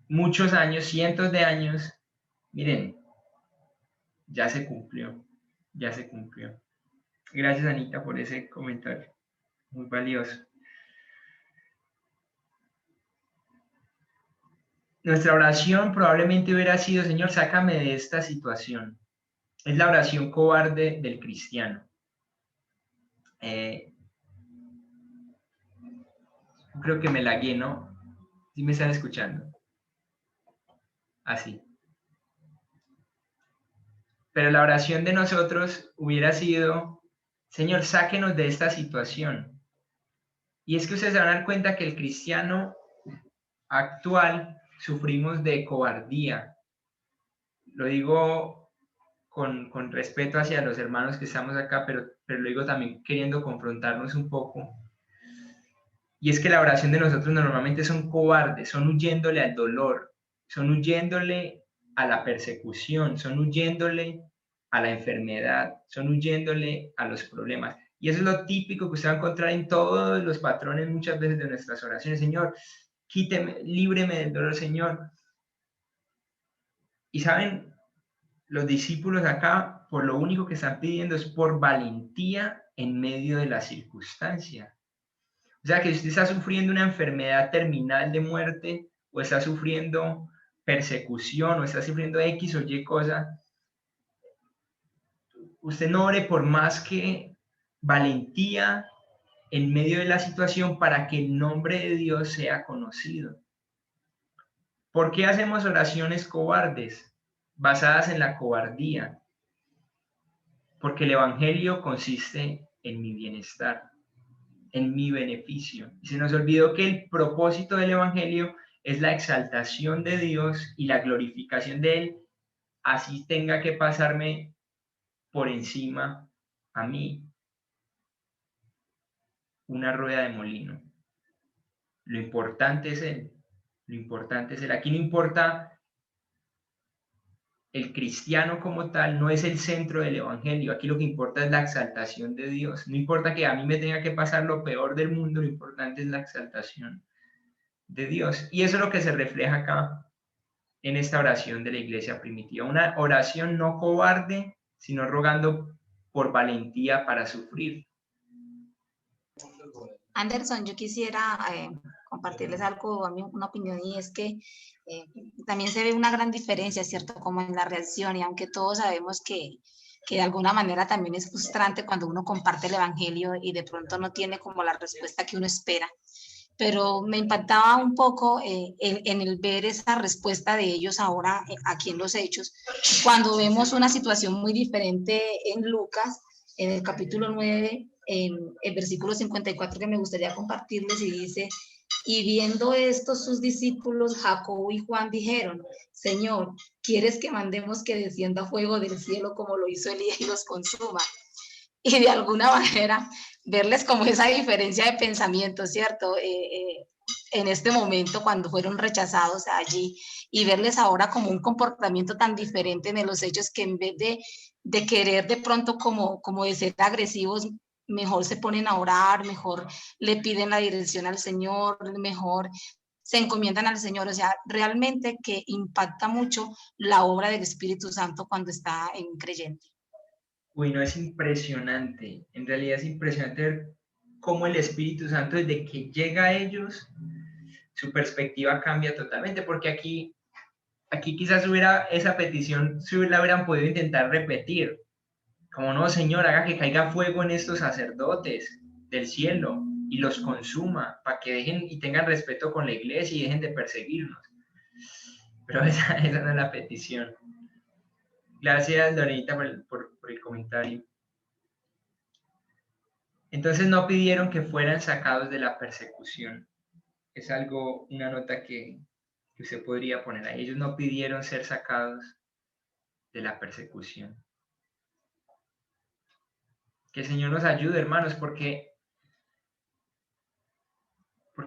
muchos años, cientos de años, miren, ya se cumplió, ya se cumplió. Gracias, Anita, por ese comentario, muy valioso. Nuestra oración probablemente hubiera sido, Señor, sácame de esta situación. Es la oración cobarde del cristiano. Creo que me lagué, ¿no? ¿Sí me están escuchando? Así. Pero la oración de nosotros hubiera sido, Señor, sáquenos de esta situación. Y es que ustedes se van a dar cuenta que el cristiano actual sufrimos de cobardía. Lo digo con respeto hacia los hermanos que estamos acá, pero lo digo también queriendo confrontarnos un poco. Y es que la oración de nosotros normalmente son cobardes, son huyéndole al dolor, son huyéndole a la persecución, son huyéndole a la enfermedad, son huyéndole a los problemas. Y eso es lo típico que usted va a encontrar en todos los patrones muchas veces de nuestras oraciones. Señor, quíteme, líbreme del dolor, Señor. Y saben, los discípulos acá, por lo único que están pidiendo es por valentía en medio de la circunstancia. O sea, que usted está sufriendo una enfermedad terminal de muerte, o está sufriendo persecución, o está sufriendo X o Y cosa, usted no ore por más que valentía en medio de la situación para que el nombre de Dios sea conocido. ¿Por qué hacemos oraciones cobardes, basadas en la cobardía? Porque el evangelio consiste en mi bienestar, en mi beneficio. Y se nos olvidó que el propósito del evangelio es la exaltación de Dios y la glorificación de Él, así tenga que pasarme por encima a mí una rueda de molino. Lo importante es Él. Lo importante es Él. Aquí no importa el cristiano como tal, no es el centro del evangelio. Aquí lo que importa es la exaltación de Dios. No importa que a mí me tenga que pasar lo peor del mundo, lo importante es la exaltación de Dios. Y eso es lo que se refleja acá en esta oración de la iglesia primitiva. Una oración no cobarde, sino rogando por valentía para sufrir. Anderson, yo quisiera compartirles algo, a mí una opinión, y es que también se ve una gran diferencia, ¿cierto? Como en la reacción, y aunque todos sabemos que de alguna manera también es frustrante cuando uno comparte el evangelio y de pronto no tiene como la respuesta que uno espera, pero me impactaba un poco en el ver esa respuesta de ellos ahora aquí en los Hechos, cuando vemos una situación muy diferente en Lucas, en el capítulo 9, en el versículo 54 que me gustaría compartirles, y dice: y viendo esto sus discípulos Jacobo y Juan dijeron: Señor, ¿quieres que mandemos que descienda fuego del cielo como lo hizo Elías y los consuma? Y de alguna manera verles como esa diferencia de pensamiento, ¿cierto? en este momento cuando fueron rechazados allí y verles ahora como un comportamiento tan diferente en los hechos, que en vez de querer de pronto como de ser agresivos, mejor se ponen a orar, mejor le piden la dirección al Señor, mejor se encomiendan al Señor. O sea, realmente que impacta mucho la obra del Espíritu Santo cuando está en un creyente. Uy, no, es impresionante. En realidad es impresionante ver cómo el Espíritu Santo, desde que llega a ellos, su perspectiva cambia totalmente, porque aquí quizás hubiera esa petición, si la hubieran podido intentar repetir. Como no, Señor, haga que caiga fuego en estos sacerdotes del cielo y los consuma, para que dejen y tengan respeto con la iglesia y dejen de perseguirnos. Pero esa no es la petición. Gracias, Lorenita, por el comentario. Entonces no pidieron que fueran sacados de la persecución. Es algo, una nota que usted podría poner ahí. Ellos no pidieron ser sacados de la persecución. Que el Señor nos ayude, hermanos, porque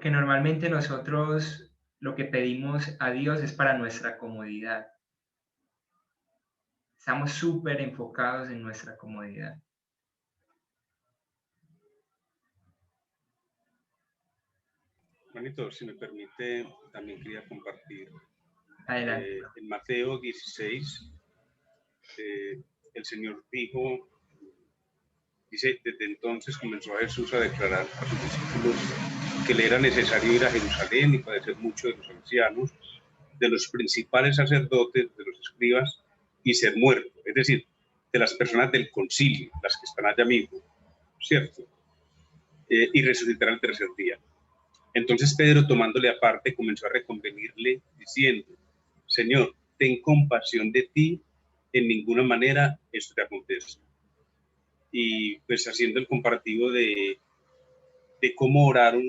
normalmente nosotros lo que pedimos a Dios es para nuestra comodidad. Estamos súper enfocados en nuestra comodidad. Juanito, si me permite, también quería compartir. Adelante. En Mateo 16, el Señor dice, desde entonces comenzó Jesús a declarar a sus discípulos que le era necesario ir a Jerusalén y padecer mucho de los ancianos, de los principales sacerdotes, de los escribas, y ser muerto, es decir, de las personas del concilio, las que están allá mismo, ¿cierto? Y resucitar al tercer día. Entonces Pedro, tomándole aparte, comenzó a reconvenirle, diciendo, Señor, ten compasión de ti, en ninguna manera esto te acontece. Y pues haciendo el comparativo de cómo oraron,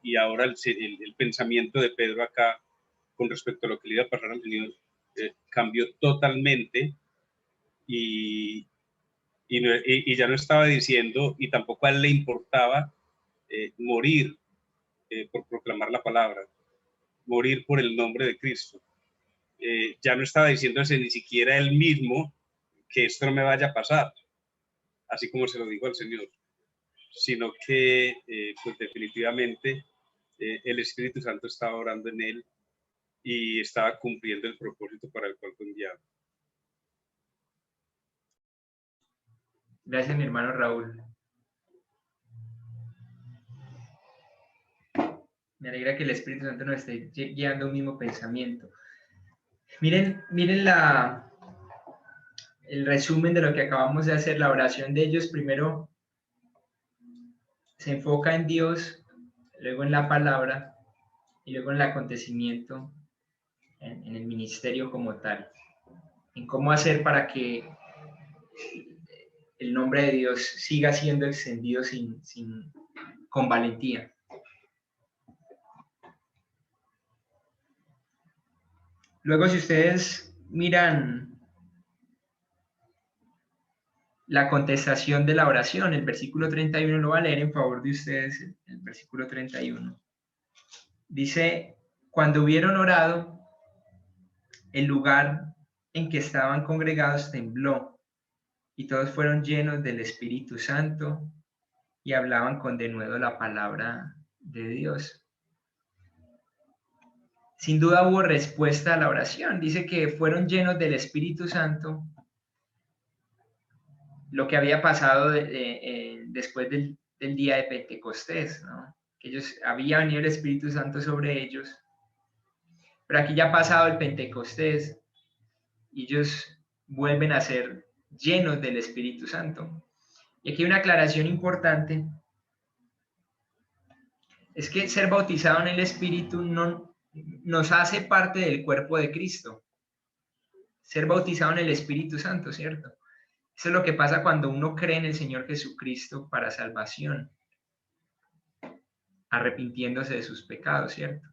y ahora el pensamiento de Pedro acá con respecto a lo que le iba a pasar al Señor cambió totalmente, y ya no estaba diciendo, y tampoco a él le importaba morir por proclamar la palabra, morir por el nombre de Cristo. Ya no estaba diciéndose ni siquiera él mismo que esto no me vaya a pasar, así como se lo dijo al Señor, sino que pues definitivamente el Espíritu Santo estaba orando en él y estaba cumpliendo el propósito para el cual fue enviado. Gracias, mi hermano Raúl. Me alegra que el Espíritu Santo nos esté guiando un mismo pensamiento. Miren el resumen de lo que acabamos de hacer. La oración de ellos primero se enfoca en Dios, luego en la palabra y luego en el acontecimiento, en el ministerio como tal, en cómo hacer para que el nombre de Dios siga siendo extendido con valentía. Luego, si ustedes miran la contestación de la oración, el versículo 31, lo voy a leer en favor de ustedes, el versículo 31. Dice, cuando hubieron orado, el lugar en que estaban congregados tembló, y todos fueron llenos del Espíritu Santo y hablaban con denuedo la palabra de Dios. Sin duda hubo respuesta a la oración. Dice que fueron llenos del Espíritu Santo, lo que había pasado después del día de Pentecostés, ¿no? Que ellos había venido el Espíritu Santo sobre ellos, pero aquí ya ha pasado el Pentecostés y ellos vuelven a ser llenos del Espíritu Santo. Y aquí hay una aclaración importante, es que ser bautizado en el Espíritu no nos hace parte del cuerpo de Cristo. Ser bautizado en el Espíritu Santo, ¿cierto? Eso es lo que pasa cuando uno cree en el Señor Jesucristo para salvación, arrepintiéndose de sus pecados, ¿cierto?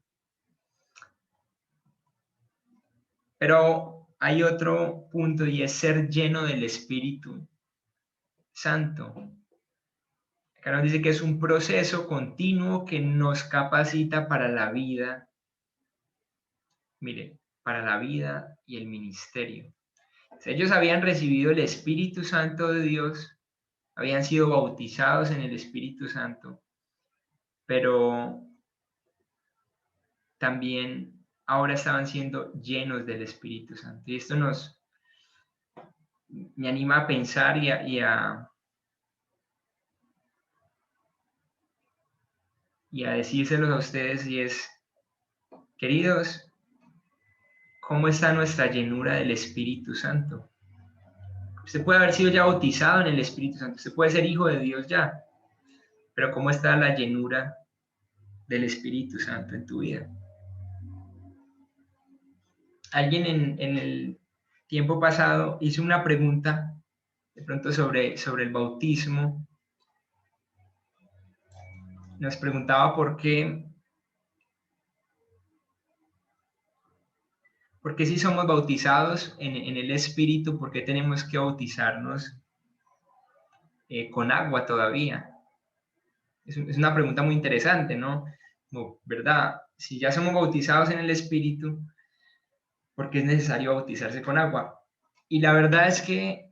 Pero hay otro punto y es ser lleno del Espíritu Santo. Acá nos dice que es un proceso continuo que nos capacita para la vida. Mire, para la vida y el ministerio. Ellos habían recibido el Espíritu Santo de Dios, habían sido bautizados en el Espíritu Santo, pero también ahora estaban siendo llenos del Espíritu Santo. Y esto me anima a pensar y a decírselos a ustedes, y es, queridos, ¿cómo está nuestra llenura del Espíritu Santo? Usted puede haber sido ya bautizado en el Espíritu Santo, usted puede ser hijo de Dios ya, pero ¿cómo está la llenura del Espíritu Santo en tu vida? Alguien en el tiempo pasado hizo una pregunta, de pronto sobre el bautismo. Nos preguntaba por qué si somos bautizados en el Espíritu, ¿por qué tenemos que bautizarnos con agua todavía? Es una pregunta muy interesante, ¿no? ¿Verdad? Si ya somos bautizados en el Espíritu, ¿por qué es necesario bautizarse con agua? Y la verdad es que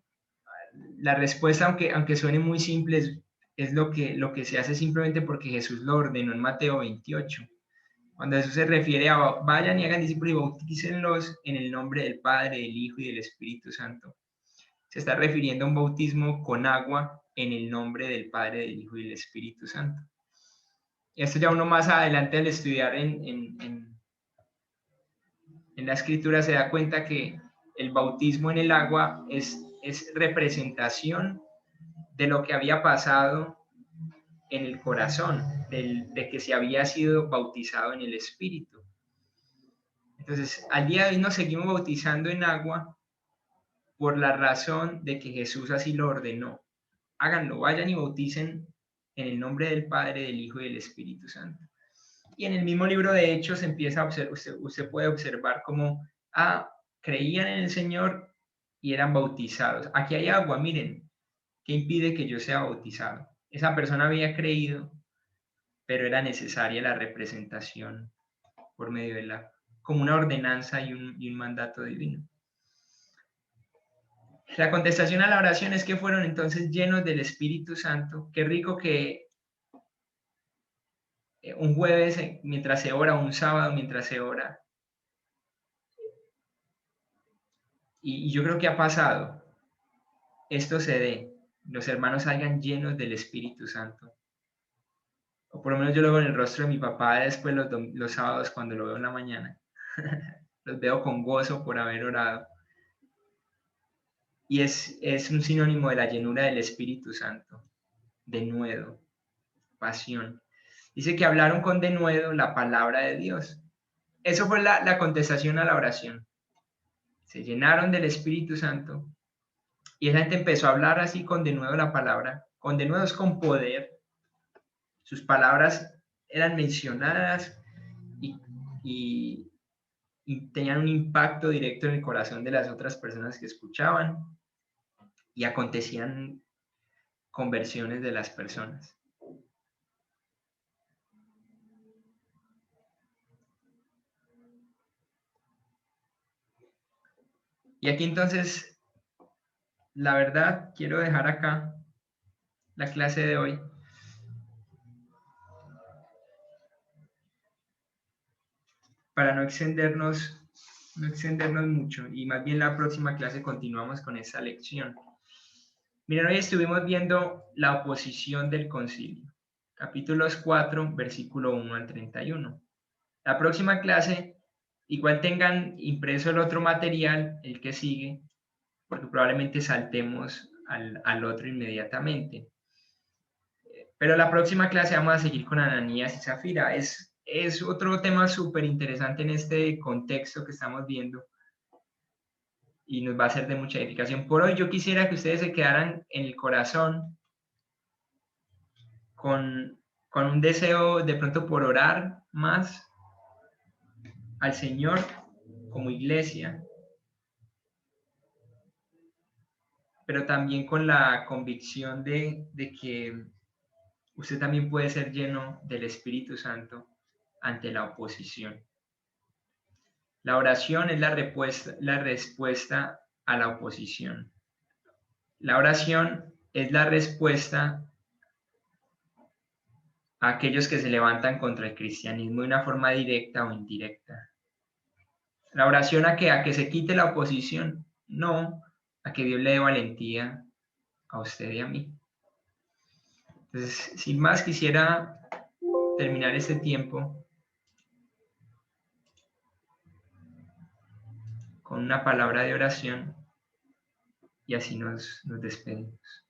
la respuesta, aunque suene muy simple, es lo que se hace simplemente porque Jesús lo ordenó en Mateo 28. Cuando Jesús se refiere a vayan y hagan discípulos y bautícenlos en el nombre del Padre, del Hijo y del Espíritu Santo, se está refiriendo a un bautismo con agua en el nombre del Padre, del Hijo y del Espíritu Santo. Esto ya uno más adelante al estudiar en la Escritura se da cuenta que el bautismo en el agua es representación de lo que había pasado en el corazón, de que se había sido bautizado en el Espíritu. Entonces, al día de hoy nos seguimos bautizando en agua por la razón de que Jesús así lo ordenó. Háganlo, vayan y bauticen en el nombre del Padre, del Hijo y del Espíritu Santo. Y en el mismo libro de Hechos empieza a observar, usted puede observar cómo creían en el Señor y eran bautizados. Aquí hay agua, miren, ¿qué impide que yo sea bautizado? Esa persona había creído, pero era necesaria la representación por medio de como una ordenanza y un mandato divino. La contestación a la oración es que fueron entonces llenos del Espíritu Santo. Qué rico que un jueves mientras se ora, un sábado mientras se ora. Y yo creo que ha pasado. Esto se dé. Los hermanos salgan llenos del Espíritu Santo. O por lo menos yo lo veo en el rostro de mi papá después los sábados cuando lo veo en la mañana. Los veo con gozo por haber orado. Y es un sinónimo de la llenura del Espíritu Santo. Denuedo, pasión. Dice que hablaron con denuedo la palabra de Dios. Eso fue la contestación a la oración. Se llenaron del Espíritu Santo y esa gente empezó a hablar así con denuedo la palabra. Con denuedo es con poder. Sus palabras eran mencionadas y tenían un impacto directo en el corazón de las otras personas que escuchaban y acontecían conversiones de las personas. Y aquí entonces, la verdad, quiero dejar acá la clase de hoy. Para no extendernos mucho y más bien la próxima clase continuamos con esa lección. Miren, hoy estuvimos viendo la oposición del concilio, capítulos 4, versículo 1 al 31. La próxima clase, igual tengan impreso el otro material, el que sigue, porque probablemente saltemos al otro inmediatamente. Pero la próxima clase vamos a seguir con Ananías y Zafira. Es otro tema súper interesante en este contexto que estamos viendo y nos va a ser de mucha edificación. Por hoy yo quisiera que ustedes se quedaran en el corazón con un deseo de pronto por orar más al Señor como iglesia, pero también con la convicción de que usted también puede ser lleno del Espíritu Santo ante la oposición. La oración es la respuesta a la oposición. La oración es la respuesta a aquellos que se levantan contra el cristianismo de una forma directa o indirecta. La oración a que se quite la oposición, no, a que Dios le dé valentía a usted y a mí. Entonces, sin más, quisiera terminar este tiempo con una palabra de oración y así nos despedimos.